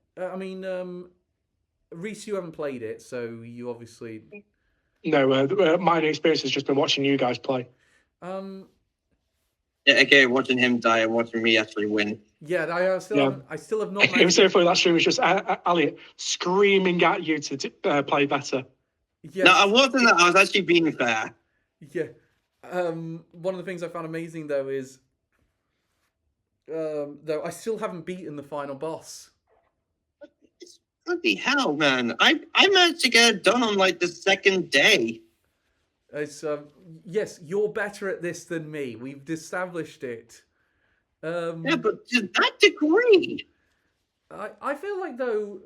Reese, you haven't played it, so you obviously... No, my experience has just been watching you guys play. Yeah, okay, watching him die and watching me actually win. Yeah, I still have not... It was so funny, that stream was just Elliot screaming at you to play better. Yes. No, I wasn't. I was actually being fair. Yeah. One of the things I found amazing, though, is... though I still haven't beaten the final boss. Bloody hell, man. I managed to get it done on, like, the second day. It's, yes, you're better at this than me. We've established it. Yeah, but to that degree. I feel like, though,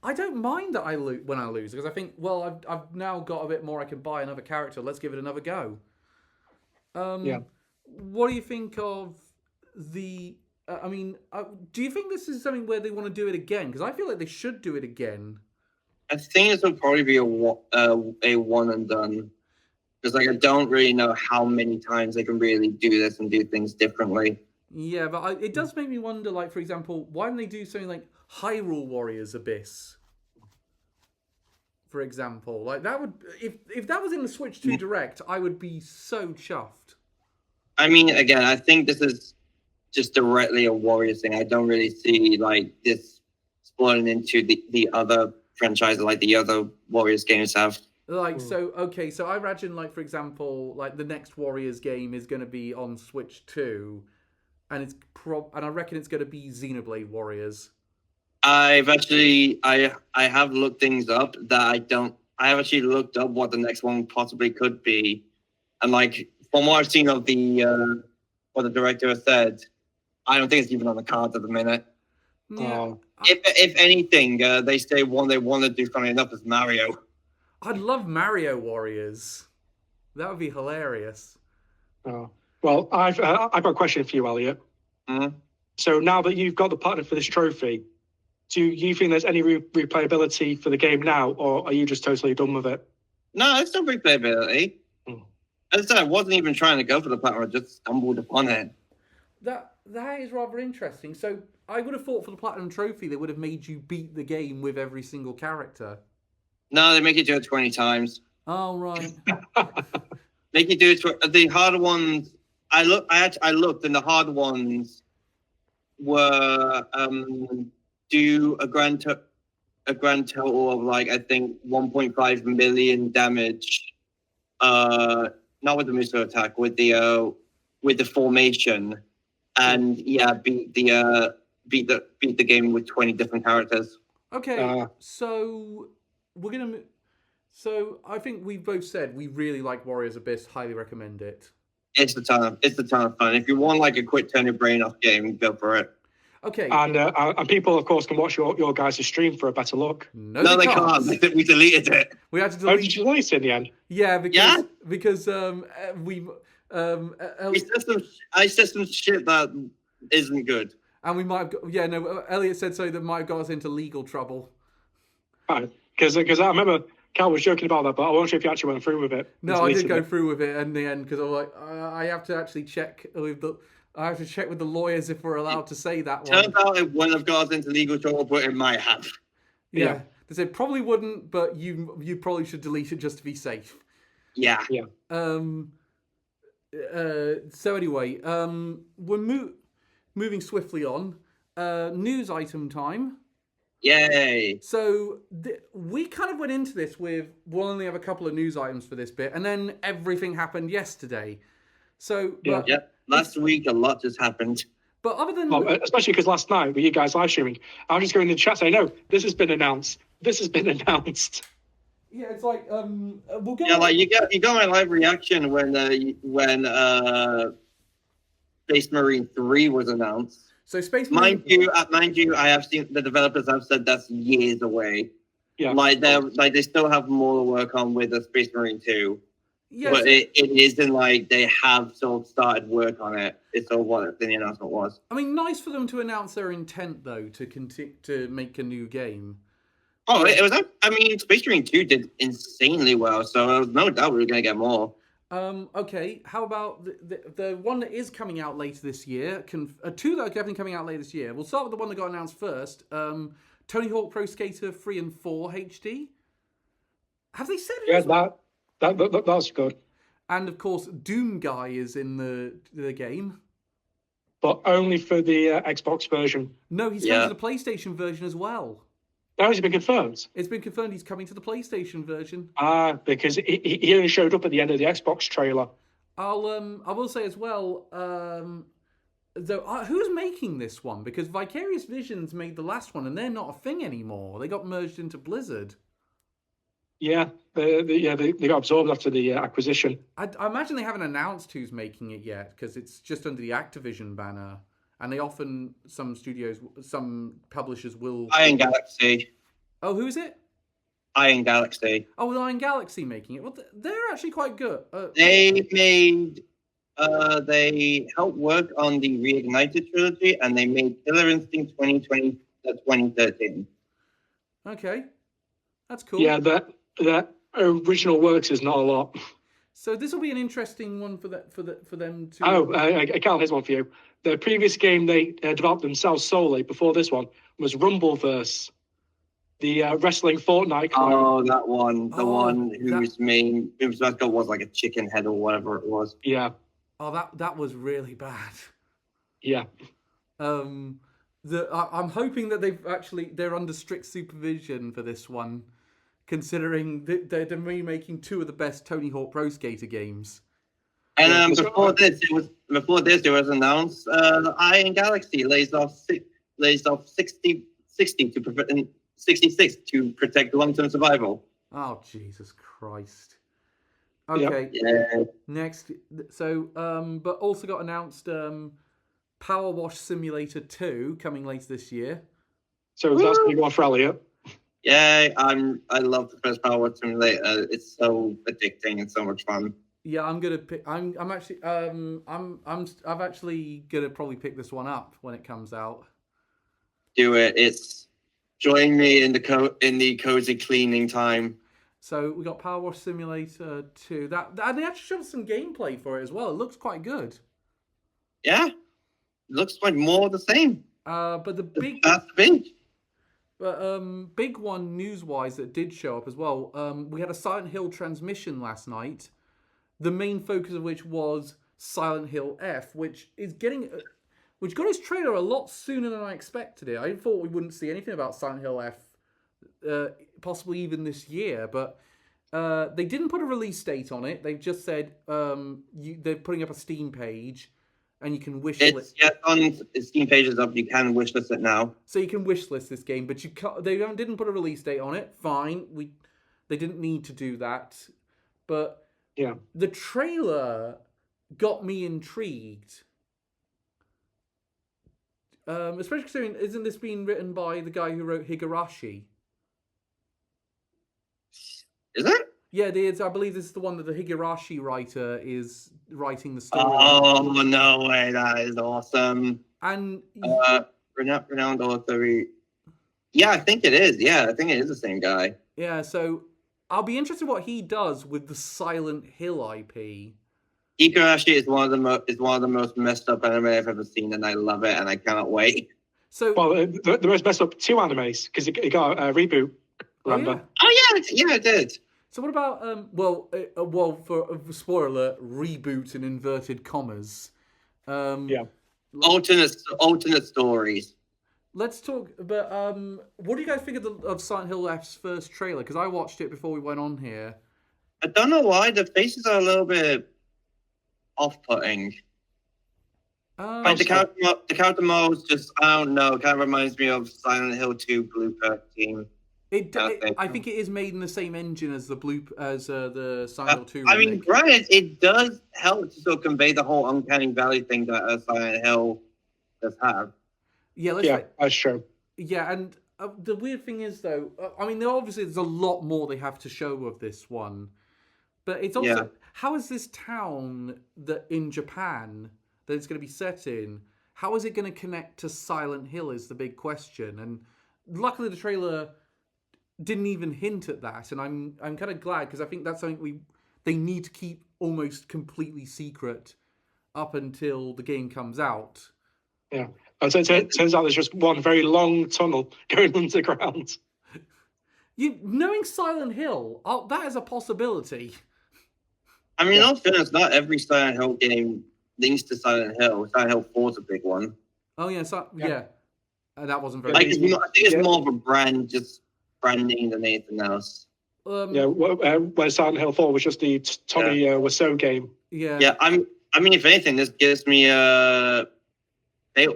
I don't mind that when I lose, because I think, well, I've now got a bit more. I can buy another character. Let's give it another go. Yeah. What do you think of the... do you think this is something where they want to do it again? Because I feel like they should do it again. I think this will probably be a one and done. Because I don't really know how many times they can really do this and do things differently. Yeah, but it does make me wonder, like, for example, why don't they do something like Hyrule Warriors Abyss? For example, like that would if that was in the Switch 2 Direct, I would be so chuffed. I mean, again, I think this is just directly a Warriors thing. I don't really see like this splitting into the other franchises like the other Warriors games have. Like, so I imagine, like, for example, like the next Warriors game is going to be on Switch 2, and and I reckon it's going to be Xenoblade Warriors. I have looked things up that I have actually looked up what the next one possibly could be, and like from what I've seen of the what the director has said, I don't think it's even on the cards at the minute. Yeah. If anything, they say one they want to do, funny enough, is Mario. I'd love Mario Warriors. That would be hilarious. Oh. Well, I've got a question for you, Elliot. Mm-hmm. So now that you've got the partner for this trophy, do you think there's any replayability for the game now, or are you just totally done with it? No, it's still replayability. As I said, I wasn't even trying to go for the platform. I just stumbled upon it. That is rather interesting. So I would have thought for the Platinum Trophy they would have made you beat the game with every single character. No, they make you do it 20 times. Oh, right. Make you do it. The harder ones. I looked, and the hard ones were do a grand total of like I think 1.5 million damage. Not with the missile attack, with the formation, and yeah, beat the game with 20 different characters. Okay, so we're gonna. So I think we've both said we really like Warriors Abyss. Highly recommend it. It's the ton of fun. If you want like a quick turn your brain off game, go for it. Okay. And people, of course, can watch your guys' stream for a better look. No, they can't. We deleted it. We had to delete. Oh, did you delete it in the end? Yeah, because we I said some shit that isn't good. And we might have Elliot said so that might have got us into legal trouble. Right, because I remember Cal was joking about that, but I wasn't sure if you actually went through with it. No, I did go through with it in the end because I was like, I have to actually check with the lawyers if we're allowed to say that one. Turns out it wouldn't have got us into legal trouble, but it might have. Yeah. They said probably wouldn't, but you probably should delete it just to be safe. Yeah. Yeah. So anyway, we're moving swiftly on. News item time. Yay! So we kind of went into this with we'll only have a couple of news items for this bit, and then everything happened yesterday. So last week a lot just happened. But other than especially because last night with you guys live streaming, I was just going in the chat saying, "No, this has been announced. This has been announced." Yeah, it's like we'll go. Yeah, like you got my live reaction when Space Marine 3 was announced. So Space Marine. Mind you, I have seen the developers have said that's years away. Yeah, they still have more to work on with the Space Marine 2. Yeah, but it isn't like they have sort of started work on it. It's sort of what the announcement was. I mean, nice for them to announce their intent though to make a new game. Oh, it was. I mean, Space Marine 2 did insanely well, so there was no doubt we were going to get more. Okay, how about the one that is coming out later this year? Two that are definitely coming out later this year. We'll start with the one that got announced first. Tony Hawk Pro Skater 3 and 4 HD. Have they said it? Yeah, that's good. And of course, Doom Guy is in the game. But only for the Xbox version. No, he's coming to the PlayStation version as well. Has it been confirmed? It's been confirmed he's coming to the PlayStation version. Because he only showed up at the end of the Xbox trailer. I will say as well, though, who's making this one? Because Vicarious Visions made the last one, and they're not a thing anymore. They got merged into Blizzard. Yeah, they got absorbed after the acquisition. I imagine they haven't announced who's making it yet, because it's just under the Activision banner. And they often, some publishers will... Iron Galaxy. Oh, who is it? Iron Galaxy. Oh, with Iron Galaxy making it. Well, they're actually quite good. They helped work on the Reignited trilogy, and they made Killer Instinct 2013. Okay. That's cool. Yeah, that original works is not a lot. So this will be an interesting one for them to. Oh, Cal, here's one for you. The previous game they developed themselves solely before this one was Rumbleverse, the wrestling Fortnite clone. Oh, that one. The one whose mascot was like a chicken head or whatever it was. Yeah. Oh, that was really bad. Yeah. I'm hoping that they're under strict supervision for this one, considering they're remaking two of the best Tony Hawk Pro Skater games. And before this, it was announced the Iron Galaxy lays off 66 to protect long-term survival. Oh, Jesus Christ. Okay. Yeah. Next, so but also got announced Power Wash Simulator 2 coming later this year. So that's the big one for Elliot. Yeah, I love the first Power Wash Simulator. It's so addicting and so much fun. Yeah, I'm gonna pick. I'm actually gonna probably pick this one up when it comes out. Do it. It's join me in the cozy cleaning time. So we got Power Wash Simulator 2. That they actually showed some gameplay for it as well. It looks quite good. Yeah, it looks like more of the same. But the big big one news-wise that did show up as well. We had a Silent Hill transmission last night. The main focus of which was Silent Hill F, which got its trailer a lot sooner than I expected it. I thought we wouldn't see anything about Silent Hill F, possibly even this year, but they didn't put a release date on it. They've just said they're putting up a Steam page, and you can wishlist. Yeah, on Steam pages up, you can wishlist it now. So you can wishlist this game, but they didn't put a release date on it. Fine, they didn't need to do that, but. Yeah. The trailer got me intrigued. Especially considering, isn't this being written by the guy who wrote Higurashi? Is it? Yeah, it is. I believe this is the one that the Higurashi writer is writing the story. Oh, no way. That is awesome. And renowned author. Yeah, I think it is. Yeah, I think it is the same guy. Yeah, so I'll be interested what he does with the Silent Hill IP. Higurashi is one of the most messed up anime I've ever seen, and I love it, and I cannot wait. So, well, the most messed up two animes because it got a reboot. Remember? Yeah, it did. So what about for spoiler alert, reboot in inverted commas? Yeah. Alternate stories. Let's talk about what do you guys think of Silent Hill F's first trailer? Because I watched it before we went on here. I don't know why the faces are a little bit off-putting. Like the character modes just, I don't know, kind of reminds me of Silent Hill 2 Blooper Team. I think it is made in the same engine as the Silent Hill 2 remake. I mean, granted, it does help to sort of convey the whole uncanny valley thing that Silent Hill does have. Yeah, that's true. Yeah, and the weird thing is, though, I mean, there's a lot more they have to show of this one. But it's also, how is this town that in Japan that it's going to be set in, how is it going to connect to Silent Hill is the big question. And luckily the trailer didn't even hint at that. And I'm kind of glad, because I think that's something they need to keep almost completely secret up until the game comes out. Yeah. So it turns out there's just one very long tunnel going underground. Knowing Silent Hill, that is a possibility. I mean, in all fairness, not every Silent Hill game links to Silent Hill. Silent Hill 4 is a big one. Oh, yeah. That wasn't very I think it's more of a brand, just branding than anything else. Where Silent Hill 4 was just the Tommy Wiseau game. Yeah. Yeah, I mean, if anything, this gives me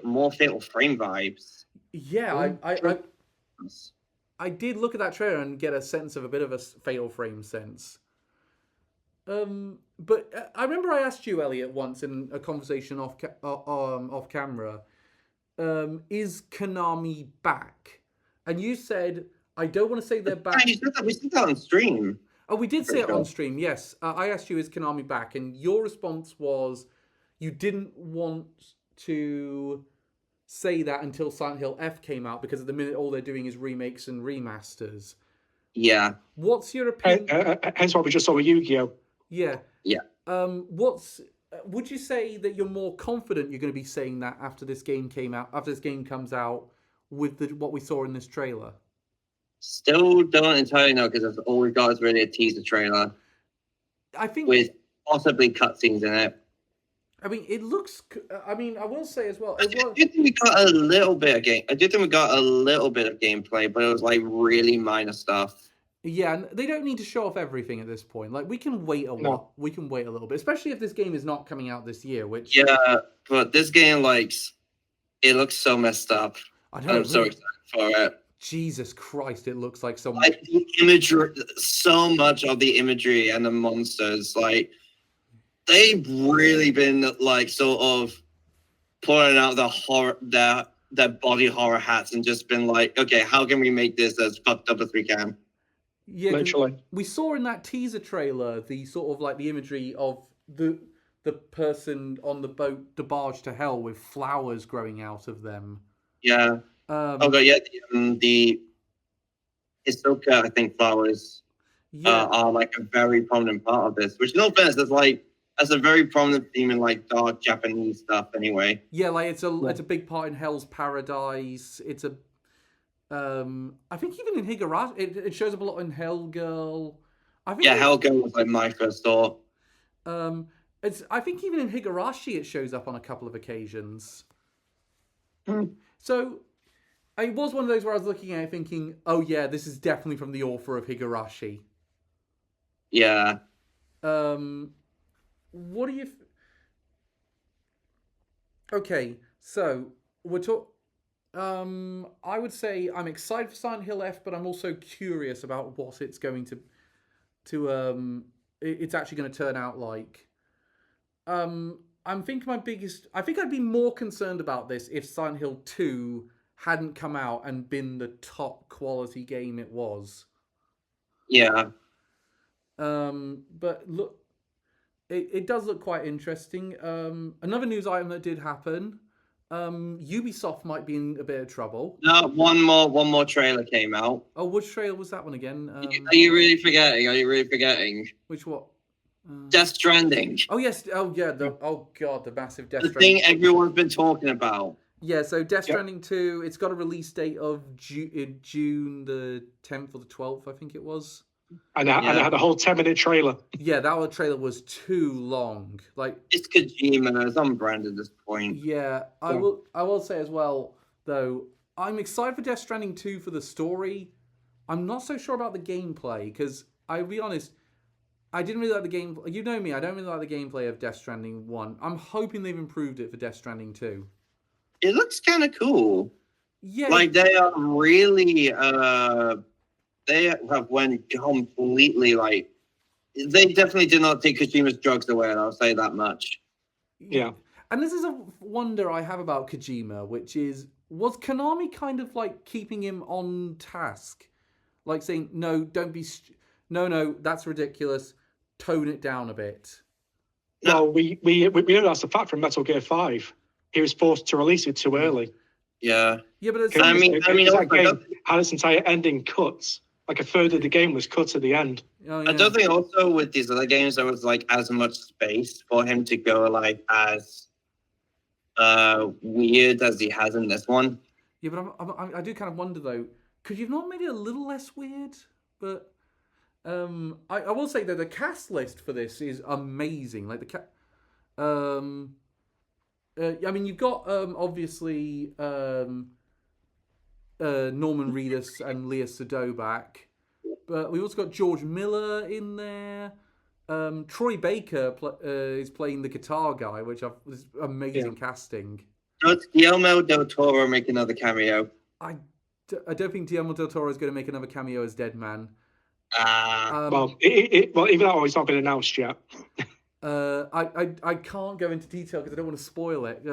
more Fatal Frame vibes. Yeah, I did look at that trailer and get a sense of a bit of a Fatal Frame sense. But I remember I asked you, Elliot, once in a conversation off camera, is Konami back? And you said, I don't want to say they're back. We said that on stream. Oh, we did say it on stream, yes. I asked you, is Konami back? And your response was you didn't want to say that until Silent Hill F came out, because at the minute all they're doing is remakes and remasters. Yeah. What's your opinion? Hence what we just saw with Yu-Gi-Oh. Yeah. Yeah. Would you say that you're more confident you're going to be saying that after this game comes out with what we saw in this trailer? Still don't entirely know because all we've got is really a teaser trailer. I think with possibly cutscenes in it. I mean, it looks. I mean, I will say as well. I do think we got a little bit of game. I do think we got a little bit of gameplay, but it was like really minor stuff. Yeah, and they don't need to show off everything at this point. Like, we can wait a while. We can wait a little bit, especially if this game is not coming out this year. Which but this game, like, it looks so messed up. I know. I'm so excited for it. Jesus Christ, it looks like so much. Like the imagery, so much of the imagery and the monsters, like they've really been like sort of pulling out the horror, their body horror hats, and just been like, okay, how can we make this as fucked up as we can? Yeah, literally. We saw in that teaser trailer the sort of like the imagery of the person on the boat, the barge to hell, with flowers growing out of them. Yeah. The Hisoka, I think, flowers are like a very prominent part of this. Which, no offense, that's a very prominent theme in like dark Japanese stuff. Anyway. Yeah, like it's a big part in Hell's Paradise. It's a I think even in Higurashi, it shows up a lot in Hell Girl. Hell Girl was like my first thought. I think even in Higurashi it shows up on a couple of occasions. So it was one of those where I was looking at it thinking, oh yeah, this is definitely from the author of Higurashi. Yeah. What do you... Okay, so we're talking... I would say I'm excited for Silent Hill F, but I'm also curious about what it's going to it's actually going to turn out like. I think I'd be more concerned about this if Silent Hill 2 hadn't come out and been the top quality game it was. Yeah. But look, it does look quite interesting. Another news item that did happen. Ubisoft might be in a bit of trouble. No, one more trailer came out. Oh, which trailer was that one again? Are you really forgetting? Which what? Death Stranding. Oh yes. Oh yeah. The massive Death Stranding. The thing everyone's been talking about. Yeah. So Death Stranding 2. It's got a release date of June the 10th or the 12th, I think it was. And I had a whole 10-minute trailer. Yeah, that trailer was too long. Like, it's Kojima, it's on brand at this point. Yeah, I will say as well, though, I'm excited for Death Stranding 2 for the story. I'm not so sure about the gameplay, because I'll be honest, I didn't really like the game. You know me, I don't really like the gameplay of Death Stranding 1. I'm hoping they've improved it for Death Stranding 2. It looks kind of cool. Yeah. Like, they are really they have went completely, like, they definitely did not take Kojima's drugs away, and I'll say that much. Yeah. And this is a wonder I have about Kojima, which is, was Konami kind of like keeping him on task? Like saying, no, don't be, no, that's ridiculous, tone it down a bit. No, we know that's a fact from Metal Gear 5. He was forced to release it too early. Yeah. Yeah, but it's I mean, that game had its entire ending cut. Like a third of the game was cut at the end. Oh, yeah. I don't think also with these other games there was like as much space for him to go like as weird as he has in this one. Yeah, but I do kind of wonder though, could you have not made it a little less weird? But I will say that the cast list for this is amazing. Like I mean, you've got obviously Norman Reedus and Leah Sado back, but we also got George Miller in there. Troy Baker is playing the guitar guy, which is amazing casting. Does Guillermo del Toro make another cameo? I don't think Guillermo del Toro is going to make another cameo as Deadman. Well, even though it's not been announced yet. I can't go into detail because I don't want to spoil it.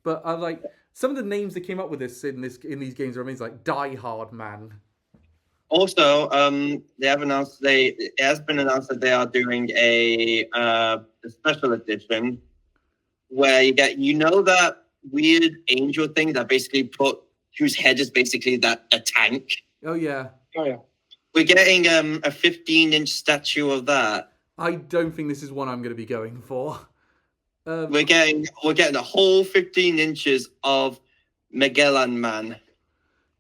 But I like some of the names that came up with this in these games are amazing, like Die Hard Man. Also, it has been announced that they are doing a special edition where you get that weird angel thing that basically whose head is basically a tank. Oh yeah. We're getting a 15-inch statue of that. I don't think this is one I'm going to be going for. We're getting a whole 15 inches of Magellan Man.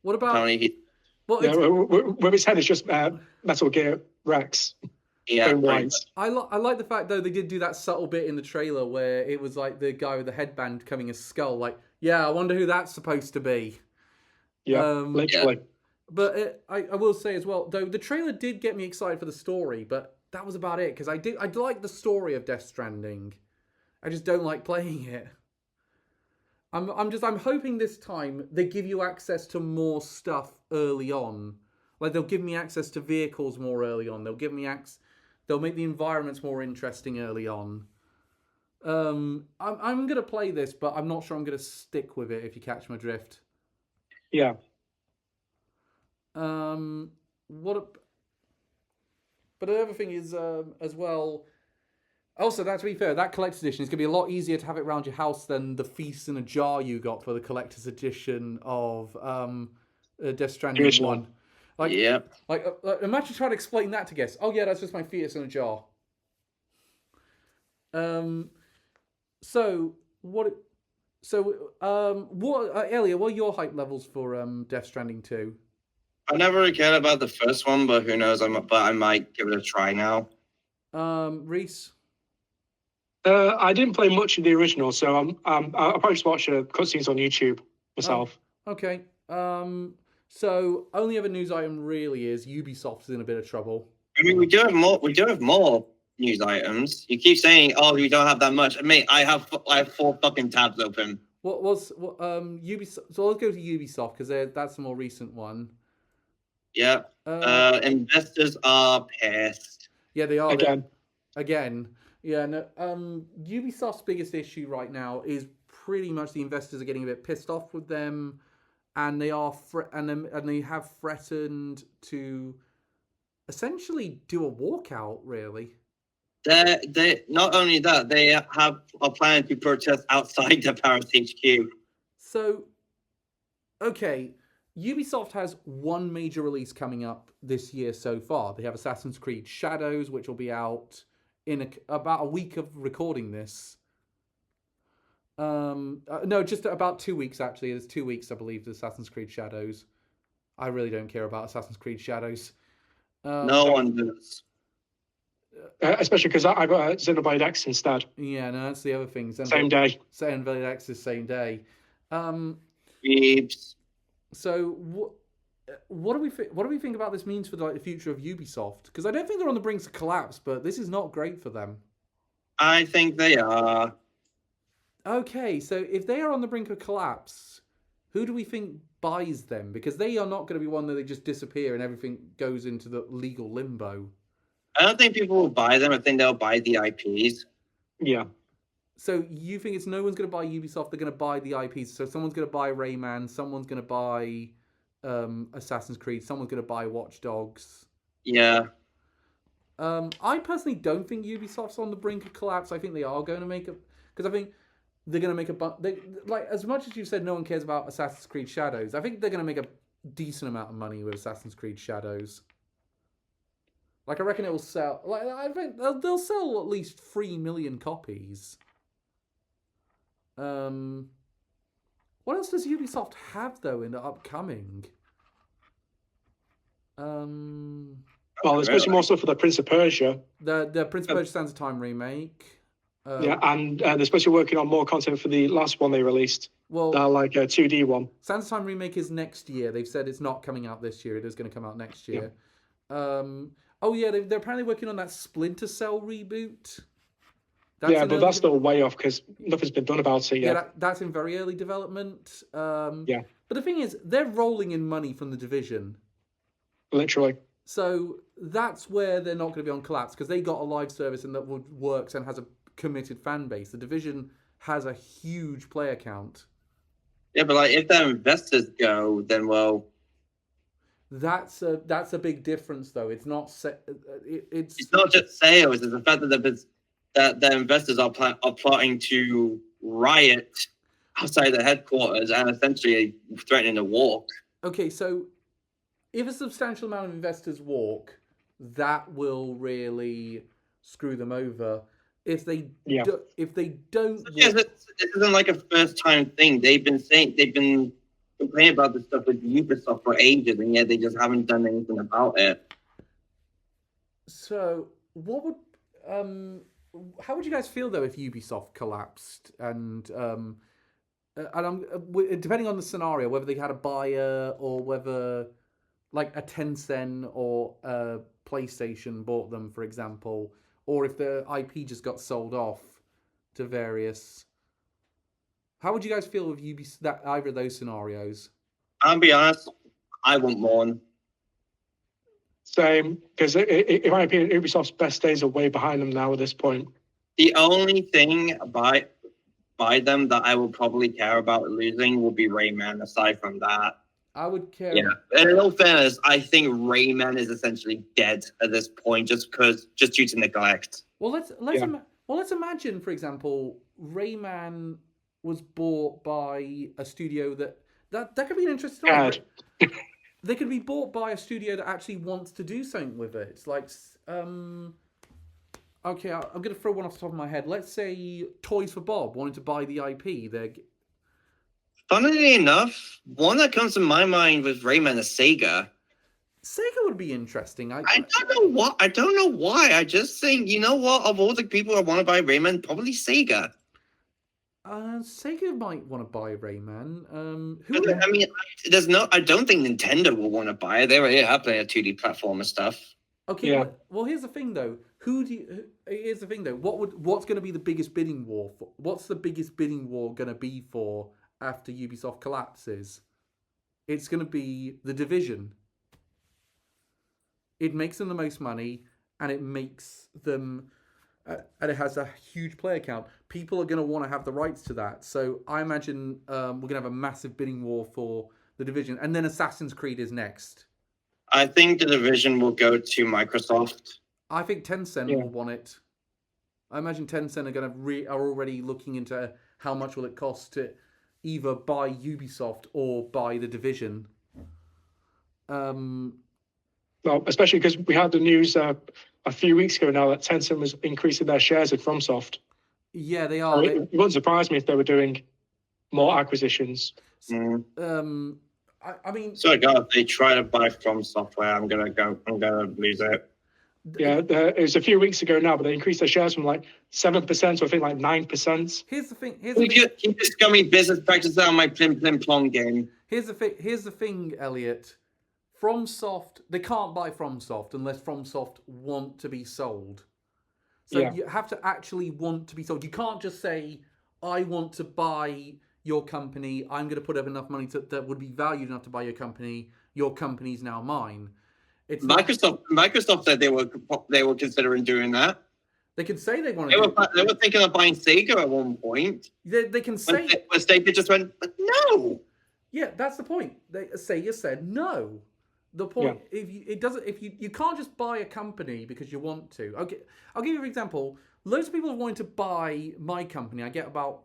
What about? Apparently Well, Yeah, with his head is just Metal Gear Rex. yeah, in white. I like the fact though they did do that subtle bit in the trailer where it was like the guy with the headband coming as Skull. Like, yeah, I wonder who that's supposed to be. Yeah, literally. But I will say as well, though the trailer did get me excited for the story, but that was about it because I like the story of Death Stranding. I just don't like playing it. I'm hoping this time they give you access to more stuff early on. Like they'll give me access to vehicles more early on. They'll give me They'll make the environments more interesting early on. I'm gonna play this, but I'm not sure I'm gonna stick with it. If you catch my drift. Yeah. But the other thing is as well. Also, to be fair, that collector's edition is going to be a lot easier to have it around your house than the feast in a jar you got for the collector's edition of Death Stranding 1. Like, yeah. Like, imagine trying to explain that to guests. Oh yeah, that's just my fetus in a jar. Elliot, what are your hype levels for Death Stranding 2? I never really cared about the first one, but who knows? But I might give it a try now. Reese? I didn't play much of the original, so I'll probably just watch cutscenes on YouTube myself. Oh, okay. So only other news item really is Ubisoft's in a bit of trouble. I mean, we do have more. We do have more news items. You keep saying, "Oh, you don't have that much." Mate, I have 4 fucking tabs open. Ubisoft? So let's go to Ubisoft because that's the more recent one. Yeah. Investors are pissed. Yeah, they are Again. Yeah. No. Ubisoft's biggest issue right now is pretty much the investors are getting a bit pissed off with them, and they are and they have threatened to essentially do a walkout. Really. They not only that, they are planning to protest outside the Paris HQ. So, okay. Ubisoft has one major release coming up this year so far. They have Assassin's Creed Shadows, which will be out in about a week of recording this. No, just about 2 weeks, actually. It's 2 weeks, I believe, to Assassin's Creed Shadows. I really don't care about Assassin's Creed Shadows. No one does. Especially because I got Xenoblade X instead. Yeah, no, that's the other thing. Same day. Xenoblade X is same day. Beeps. So what do we think about this means for the future of Ubisoft? Because I don't think they're on the brink of collapse, but this is not great for them. I think they are. Okay, so if they are on the brink of collapse, who do we think buys them? Because they are not going to be one that they just disappear and everything goes into the legal limbo. I don't think people will buy them. I think they'll buy the IPs. Yeah. So you think it's no one's going to buy Ubisoft, they're going to buy the IPs. So someone's going to buy Rayman, someone's going to buy Assassin's Creed, someone's going to buy Watch Dogs. Yeah. I personally don't think Ubisoft's on the brink of collapse. I think they are going to make because I think they're going to make like as much as you've said no one cares about Assassin's Creed Shadows, I think they're going to make a decent amount of money with Assassin's Creed Shadows. Like I reckon it will sell. Like I think they'll sell at least 3 million copies. What else does Ubisoft have though in the upcoming? Well, there's supposed to be more stuff for the Prince of Persia. The Prince of Persia Sands of Time remake. Yeah, and they're supposed to be working on more content for the last one they released. Well, that like a 2D one. Sands of Time remake is next year. They've said it's not coming out this year. It is going to come out next year. Yeah. Oh yeah, they're apparently working on that Splinter Cell reboot. But that's still way off because nothing's been done about it yet. Yeah, that's in very early development. Yeah. But the thing is, they're rolling in money from the Division. Literally. So that's where they're not going to be on collapse because they got a live service and that works and has a committed fan base. The Division has a huge player count. Yeah, but like if their investors go, then well. That's a big difference, though. It's not it's not just sales. It's the fact that the investors are plotting to riot outside the headquarters and essentially threatening a war. Okay, so if a substantial amount of investors walk, that will really screw them over. If they don't Yeah, walk, this isn't like a first time thing. They've been complaining about this stuff with Ubisoft for ages, and yet they just haven't done anything about it. so what would how would you guys feel though if Ubisoft collapsed and depending on the scenario, whether they had a buyer or whether like a Tencent or a PlayStation bought them, for example, or if the IP just got sold off to various. How would you guys feel with that either of those scenarios? I'll be honest, I want more. Same, because in my opinion, Ubisoft's best days are way behind them now at this point. The only thing by them that I will probably care about losing will be Rayman. Aside from that, I would care. Yeah, and in all fairness, I think Rayman is essentially dead at this point, just due to neglect. Well, let's imagine, for example, Rayman was bought by a studio that could be an interesting story. They could be bought by a studio that actually wants to do something with it. It's like, okay, I'm going to throw one off the top of my head. Let's say Toys for Bob wanted to buy the IP. Funnily enough, one that comes to my mind was Rayman is Sega. Sega would be interesting. I don't know why. I just think, you know what? Of all the people that want to buy Rayman, probably Sega. Sega might want to buy Rayman. I don't think Nintendo will want to buy it. They already have plenty of 2D platformer stuff. Okay, yeah. Well, here's the thing though. Here's the thing though. What's going to be the biggest bidding war for? What's the biggest bidding war going to be for after Ubisoft collapses? It's going to be The Division. It makes them the most money, and it makes them. And it has a huge player count. People are going to want to have the rights to that. So I imagine we're going to have a massive bidding war for The Division. And then Assassin's Creed is next. I think The Division will go to Microsoft. I think Tencent will want it. I imagine Tencent are already looking into how much will it cost to either buy Ubisoft or buy The Division. Well, especially because we had the news a few weeks ago now that Tencent was increasing their shares at FromSoft. Yeah, they are. It wouldn't surprise me if they were doing more acquisitions. I mean, so God, if they try to buy From Software, I'm gonna lose it. Yeah, it was a few weeks ago now, but they increased their shares from like 7% to I think like 9%. Here's the thing. Keep this scummy business practice out of my plim plim plong game. Here's the thing, Elliot. FromSoft, they can't buy FromSoft unless FromSoft want to be sold. So you have to actually want to be sold. You can't just say, I want to buy your company. I'm going to put up enough money that would be valued enough to buy your company. Your company's now mine. Microsoft said they were considering doing that. They can say they want to. They were thinking of buying Sega at one point. They can say. When Sega just went, but no. Yeah, that's the point. Sega said no. The point, if you can't just buy a company because you want to. Okay, I'll give you an example. Loads of people are wanting to buy my company. I get a bunch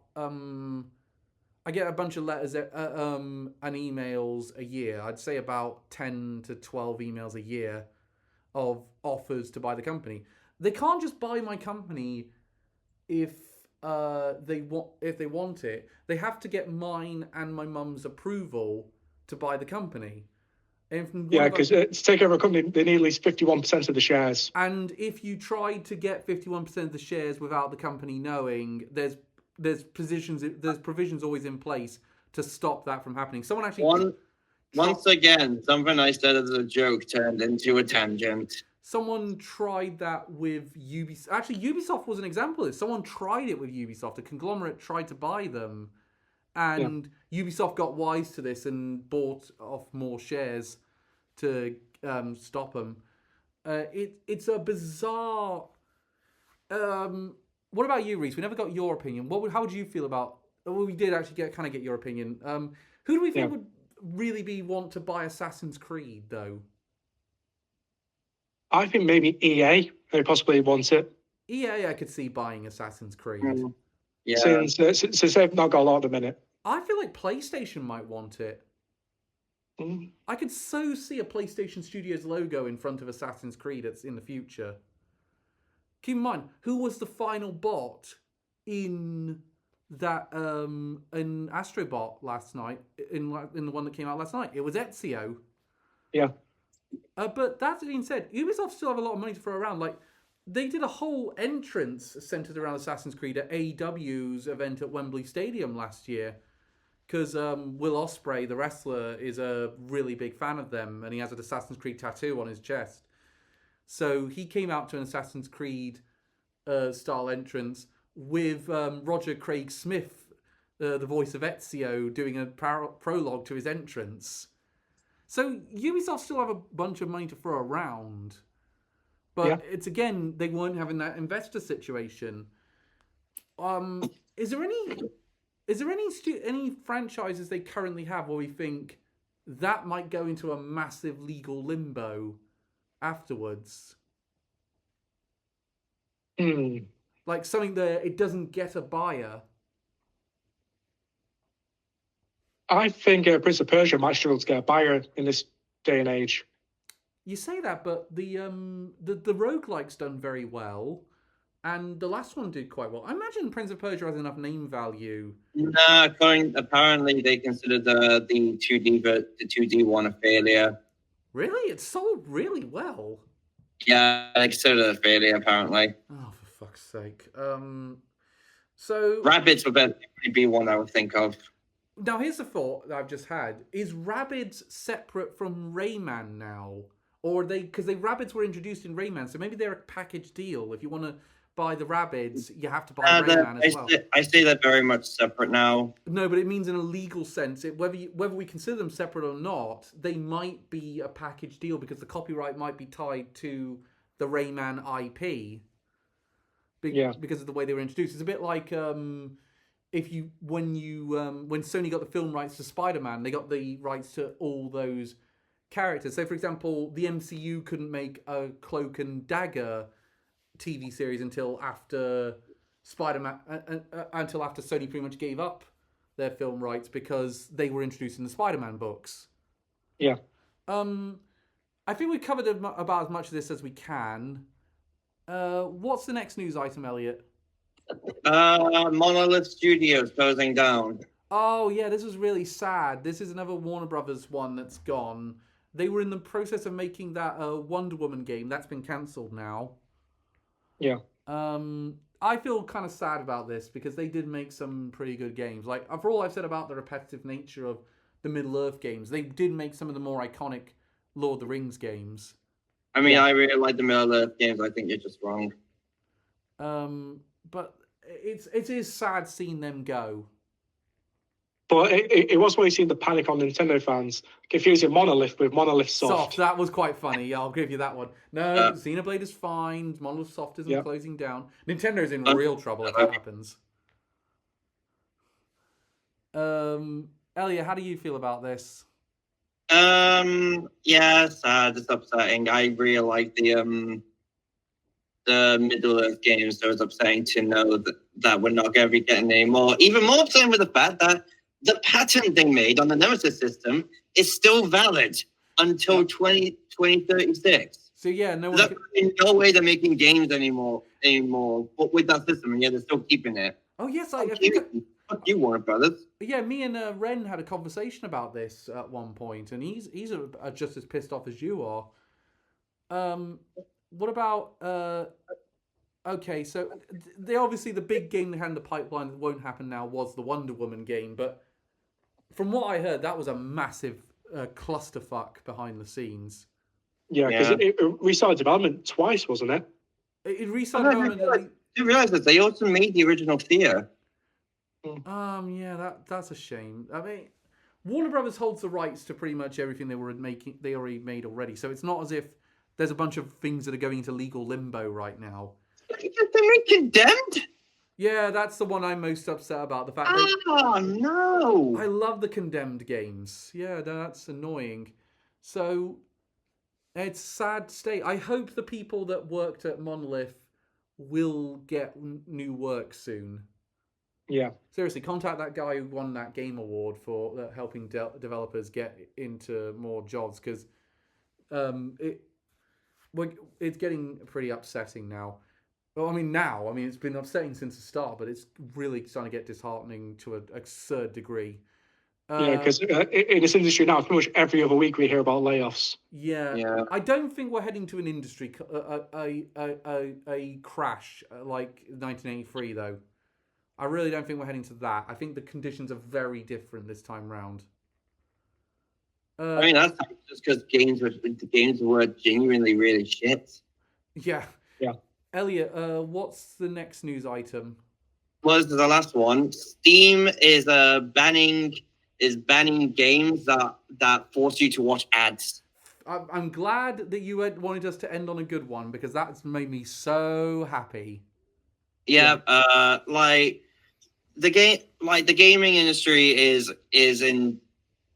of letters and emails a year. I'd say about 10 to 12 emails a year of offers to buy the company. They can't just buy my company if they want it. They have to get mine and my mum's approval to buy the company. Because to take over a company, they need at least 51% of the shares. And if you tried to get 51% of the shares without the company knowing, there's provisions always in place to stop that from happening. Someone actually once again, something I said as a joke turned into a tangent. Someone tried that with Ubisoft. Actually, Ubisoft was an example of this. Someone tried it with Ubisoft. A conglomerate tried to buy them. And Ubisoft got wise to this and bought off more shares to stop them. It's a bizarre. What about you, Reese? We never got your opinion. How would you feel about? Well, we did actually get your opinion. Who do we think would really want to buy Assassin's Creed though? I think maybe EA. They possibly want it. EA, I could see buying Assassin's Creed. Yeah. Since they've not got a lot at the minute. I feel like PlayStation might want it. Mm. I could so see a PlayStation Studios logo in front of Assassin's Creed in the future. Keep in mind, who was the final bot in that in Astrobot last night? In the one that came out last night, it was Ezio. Yeah. But that being said, Ubisoft still have a lot of money to throw around. Like, they did a whole entrance centered around Assassin's Creed at AEW's event at Wembley Stadium last year. Because Will Ospreay, the wrestler, is a really big fan of them, and he has an Assassin's Creed tattoo on his chest. So he came out to an Assassin's Creed style entrance with Roger Craig Smith, the voice of Ezio, doing a prologue to his entrance. So Ubisoft still have a bunch of money to throw around. But it's, again, they weren't having that investor situation. Is there any franchises they currently have where we think that might go into a massive legal limbo afterwards? Like something that it doesn't get a buyer. I think Prince of Persia might struggle to get a buyer in this day and age. You say that, but the roguelike's done very well, and the last one did quite well. I imagine Prince of Persia has enough name value. Nah, apparently they consider the 2D one a failure. Really? It sold really well. Yeah, they consider it a failure apparently. Oh, for fuck's sake. So Rabbids would be one I would think of. Now, here's a thought that I've just had. Is Rabbids separate from Rayman now? Or because Rabbids were introduced in Rayman, so maybe they're a package deal. If you want to buy the Rabbids, you have to buy Rayman as well. I see they're very much separate now. No, but it means in a legal sense, whether we consider them separate or not, they might be a package deal because the copyright might be tied to the Rayman IP. Because of the way they were introduced. It's a bit like when Sony got the film rights to Spider-Man, they got the rights to all those characters. So, for example, the MCU couldn't make a Cloak and Dagger TV series until after Spider-Man, until after Sony pretty much gave up their film rights because they were introduced in the Spider-Man books. Yeah. I think we've covered about as much of this as we can. What's the next news item, Elliot? Monolith Studios closing down. Oh, yeah, this was really sad. This is another Warner Brothers one that's gone. They were in the process of making that Wonder Woman game. That's been cancelled now. Yeah. I feel kind of sad about this because they did make some pretty good games. Like, for all I've said about the repetitive nature of the Middle-earth games, they did make some of the more iconic Lord of the Rings games. I mean, I really like the Middle-earth games. I think you're just wrong. But it is sad seeing them go. But it was where you seen the panic on Nintendo fans, confusing Monolith with Monolith Soft. That was quite funny. Yeah, I'll give you that one. No, Xenoblade is fine. Monolith Soft isn't closing down. Nintendo's in real trouble if that happens. Elliot, how do you feel about this? Yeah, sad. It's upsetting. I really like the Middle-earth games, so it's upsetting to know that we're not going to be getting any more. Even more upsetting with the fact that the patent they made on the Nemesis system is still valid until 2036. So yeah, no way they're making games anymore. But with that system, and they're still keeping it. Oh yes, Fuck you, Warner Brothers. Yeah, me and Ren had a conversation about this at one point, and he's just as pissed off as you are. What about okay, so obviously the big game they had in the pipeline that won't happen now was the Wonder Woman game, but from what I heard, that was a massive clusterfuck behind the scenes. Yeah, because it restarted development twice, wasn't it? It restarted development. You realise that they also made the original Fear. Yeah, that's a shame. I mean, Warner Brothers holds the rights to pretty much everything they already made already. So it's not as if there's a bunch of things that are going into legal limbo right now. They made Condemned? Yeah, that's the one I'm most upset about. The fact no! I love the Condemned games. Yeah, that's annoying. So it's a sad state. I hope the people that worked at Monolith will get new work soon. Yeah. Seriously, contact that guy who won that game award for helping developers get into more jobs, because it's getting pretty upsetting now. Well, I mean, it's been upsetting since the start, but it's really starting to get disheartening to an absurd degree. Yeah, because in this industry now, pretty much every other week we hear about layoffs. Yeah. I don't think we're heading to an industry a crash like 1983, though. I really don't think we're heading to that. I think the conditions are very different this time round. I mean, that's just because the games were genuinely really shit. Yeah. Yeah. Elliot, what's the next news item? Well, this is the last one. Steam is banning games that force you to watch ads. I'm glad that you wanted us to end on a good one, because that's made me so happy. Yeah. Like the gaming industry is in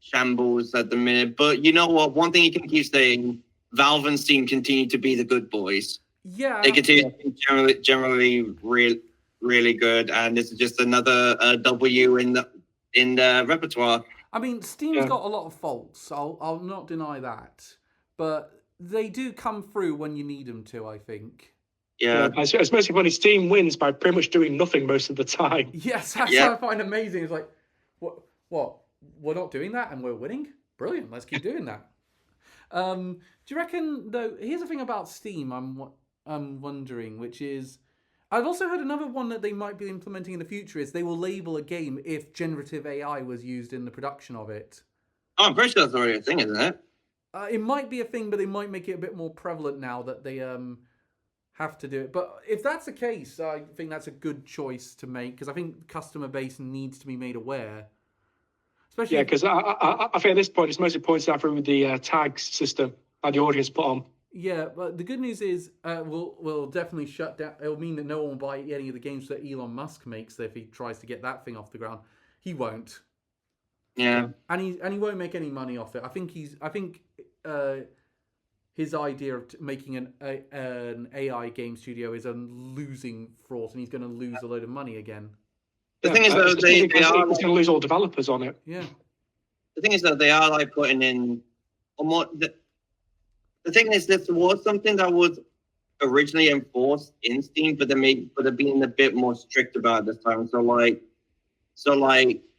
shambles at the minute. But you know what? One thing you can keep saying: Valve and Steam continue to be the good boys. Yeah. They continue to be generally really good, and this is just another W in the repertoire. I mean, Steam's got a lot of faults. I'll not deny that, but they do come through when you need them to, I think. Yeah. Especially when Steam wins by pretty much doing nothing most of the time. Yes, that's what I find amazing. It's like, what? We're not doing that and we're winning? Brilliant. Let's keep doing that. Do you reckon, though, here's the thing about Steam I'm wondering, which is, I've also heard another one that they might be implementing in the future is they will label a game if generative AI was used in the production of it. Oh, I'm pretty sure that's already a thing, isn't it? It might be a thing, but they might make it a bit more prevalent now that they have to do it. But if that's the case, I think that's a good choice to make, because I think the customer base needs to be made aware. Especially because I think at this point it's mostly pointed out through the tags system that the audience put on. Yeah, but the good news is we'll definitely shut down. It'll mean that no one will buy any of the games that Elon Musk makes if he tries to get that thing off the ground. He won't. Yeah. And he won't make any money off it. I think his idea of making an AI game studio is a losing fraught, and he's going to lose a load of money again. The thing is, though, they are going to lose all developers on it. Yeah. The thing is, though, they are like putting in a more. The thing is, this was something that was originally enforced in Steam, but they're being a bit more strict about it this time. So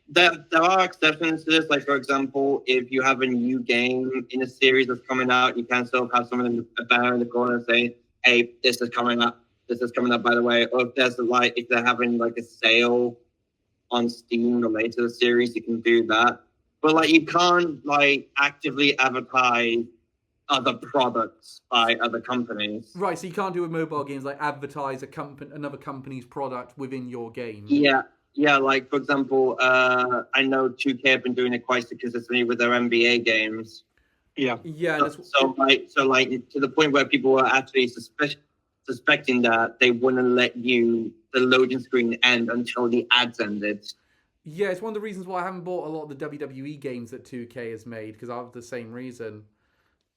there are exceptions to this. Like, for example, if you have a new game in a series that's coming out, you can still have someone in a banner in the corner saying, "Hey, this is coming up. This is coming up, by the way." Or if they're having like a sale on Steam related to the series, you can do that. But you can't actively advertise other products by other companies. Right, so you can't do with mobile games advertise another company's product within your game. Yeah. Like, for example, I know 2K have been doing it quite consistently with their NBA games. Yeah. So to the point where people were actually suspecting that they wouldn't let the loading screen end until the ads ended. Yeah, it's one of the reasons why I haven't bought a lot of the WWE games that 2K has made, because I have the same reason.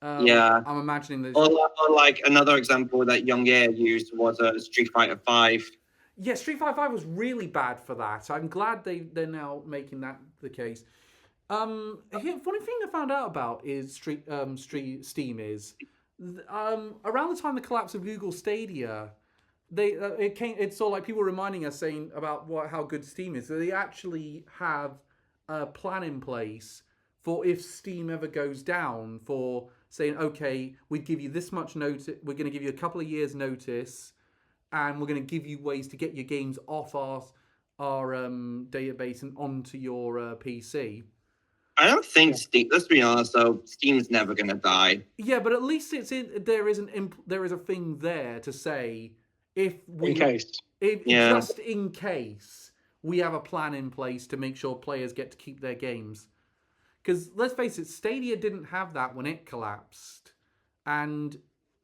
I'm imagining that. Or like another example that Young Air used was Street Fighter 5. Yeah, Street Fighter 5 was really bad for that. I'm glad they're now making that the case. Funny thing I found out about is Steam is around the time the collapse of Google Stadia, it's sort of like people reminding us saying about how good Steam is. So they actually have a plan in place for if Steam ever goes down, for saying, okay, we give you this much notice, we're going to give you a couple of years notice, and we're going to give you ways to get your games off our database and onto your PC. I don't think Steam. Let's be honest, though, Steam's never going to die. Yeah, but at least there is a thing there to say just in case we have a plan in place to make sure players get to keep their games. Because let's face it, Stadia didn't have that when it collapsed, and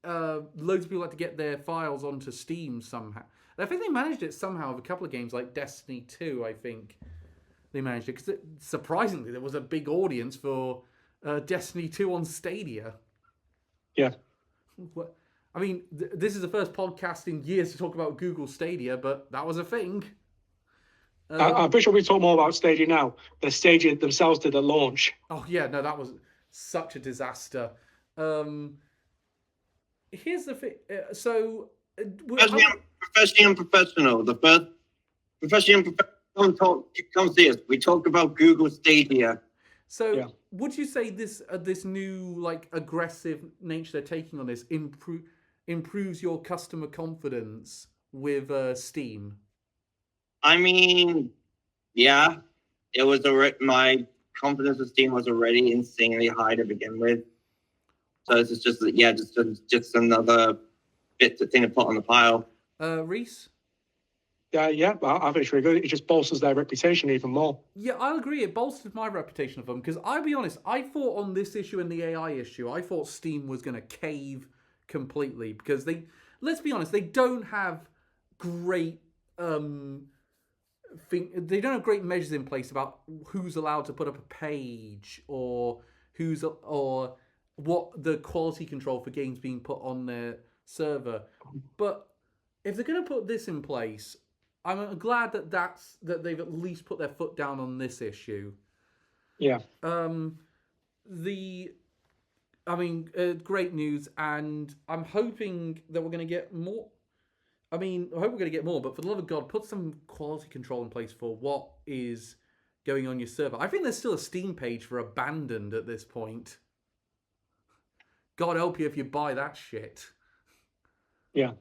loads of people had to get their files onto Steam somehow. I think they managed it somehow with a couple of games like Destiny 2, I think. They managed it, because surprisingly, there was a big audience for Destiny 2 on Stadia. Yeah. I mean, this is the first podcast in years to talk about Google Stadia, but that was a thing. I'm pretty sure we talk more about Stadia now. The Stadia themselves did a launch. Oh yeah, no, that was such a disaster. Here's the thing. Professionally unprofessional. The first professionally unprofessional. Come see us. We talk about Google Stadia. So would you say this new like aggressive nature they're taking on this improves your customer confidence with Steam? I mean, yeah, it was already, my confidence with Steam was already insanely high to begin with. So it's just another thing to put on the pile. Reese? I think it's really good. It just bolsters their reputation even more. Yeah, I'll agree. It bolstered my reputation of them because I'll be honest, I thought on this issue and the AI issue, I thought Steam was going to cave completely because let's be honest, they don't have great they don't have great measures in place about who's allowed to put up a page or what the quality control for games being put on their server. But if they're going to put this in place, I'm glad that they've at least put their foot down on this issue. Yeah. Great news, and I'm hoping that we're going to get more. I hope we're going to get more, but for the love of God, put some quality control in place for what is going on your server. I think there's still a Steam page for Abandoned at this point. God help you if you buy that shit. Yeah.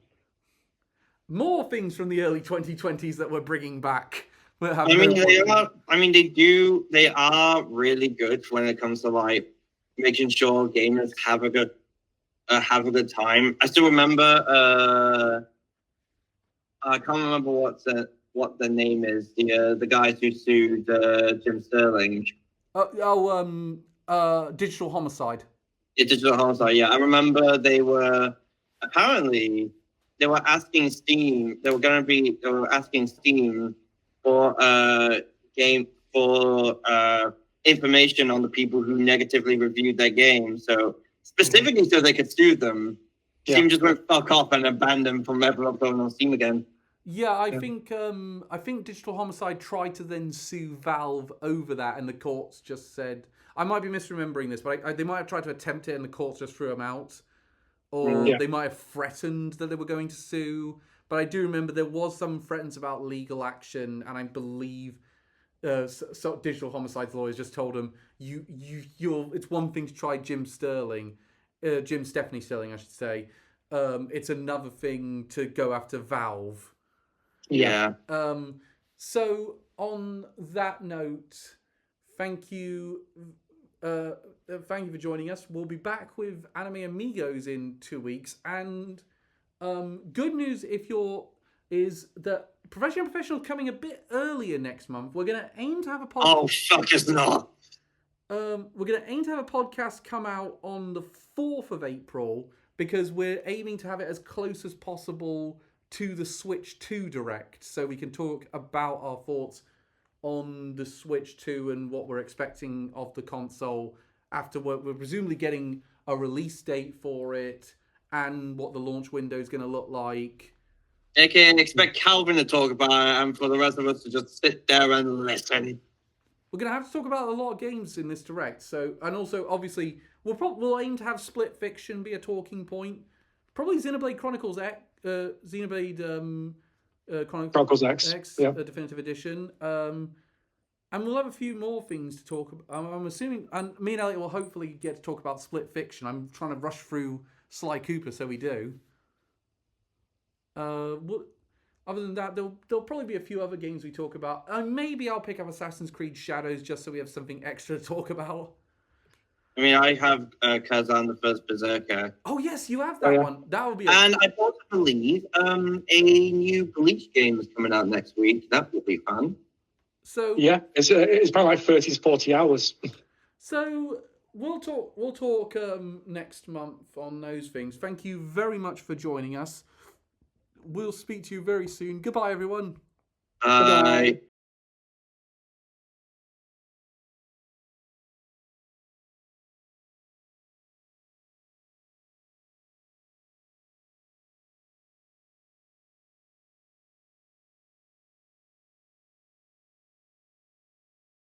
More things from the early 2020s that we're bringing back. They are really good when it comes to like making sure gamers have a good time. I still remember. I can't remember what the name is. The guys who sued Jim Sterling. Digital Homicide. Yeah, Digital Homicide. Yeah, I remember they were asking Steam. They were asking Steam for information on the people who negatively reviewed their game. So specifically, so they could sue them. Yeah. Steam just went fuck off and abandoned from ever uploading on Steam again. Yeah, I think Digital Homicide tried to then sue Valve over that, and the courts just said, I might be misremembering this, but they might have tried to attempt it, and the courts just threw them out, or they might have threatened that they were going to sue. But I do remember there was some threats about legal action, and I believe so Digital Homicide's lawyers just told them, it's one thing to try Jim Stephanie Sterling, I should say. It's another thing to go after Valve. Yeah. So on that note, thank you for joining us. We'll be back with Anime Amigos in 2 weeks, and good news is that Professional coming a bit earlier next month. We're gonna aim to have a podcast. Oh fuck, it's not. We're gonna aim to have a podcast come out on the 4th of April because we're aiming to have it as close as possible to the Switch 2 Direct, so we can talk about our thoughts on the Switch 2 and what we're expecting of the console after we're presumably getting a release date for it and what the launch window is going to look like. They can expect Calvin to talk about it and for the rest of us to just sit there and listen. We're going to have to talk about a lot of games in this Direct, and also, obviously, we'll aim to have Split Fiction be a talking point. Probably Xenoblade Chronicles X. Chronicles X, Definitive Edition. And we'll have a few more things to talk about. I'm assuming, and me and Elliot will hopefully get to talk about Split Fiction. I'm trying to rush through Sly Cooper, so we do. Other than that, there'll probably be a few other games we talk about. Maybe I'll pick up Assassin's Creed Shadows just so we have something extra to talk about. I mean, I have Kazan the First Berserker. Oh yes, you have that one. That would be. And I also believe a new Bleach game is coming out next week. That will be fun. So yeah, it's probably like 30 to 40 hours. So we'll talk next month on those things. Thank you very much for joining us. We'll speak to you very soon. Goodbye, everyone. Bye.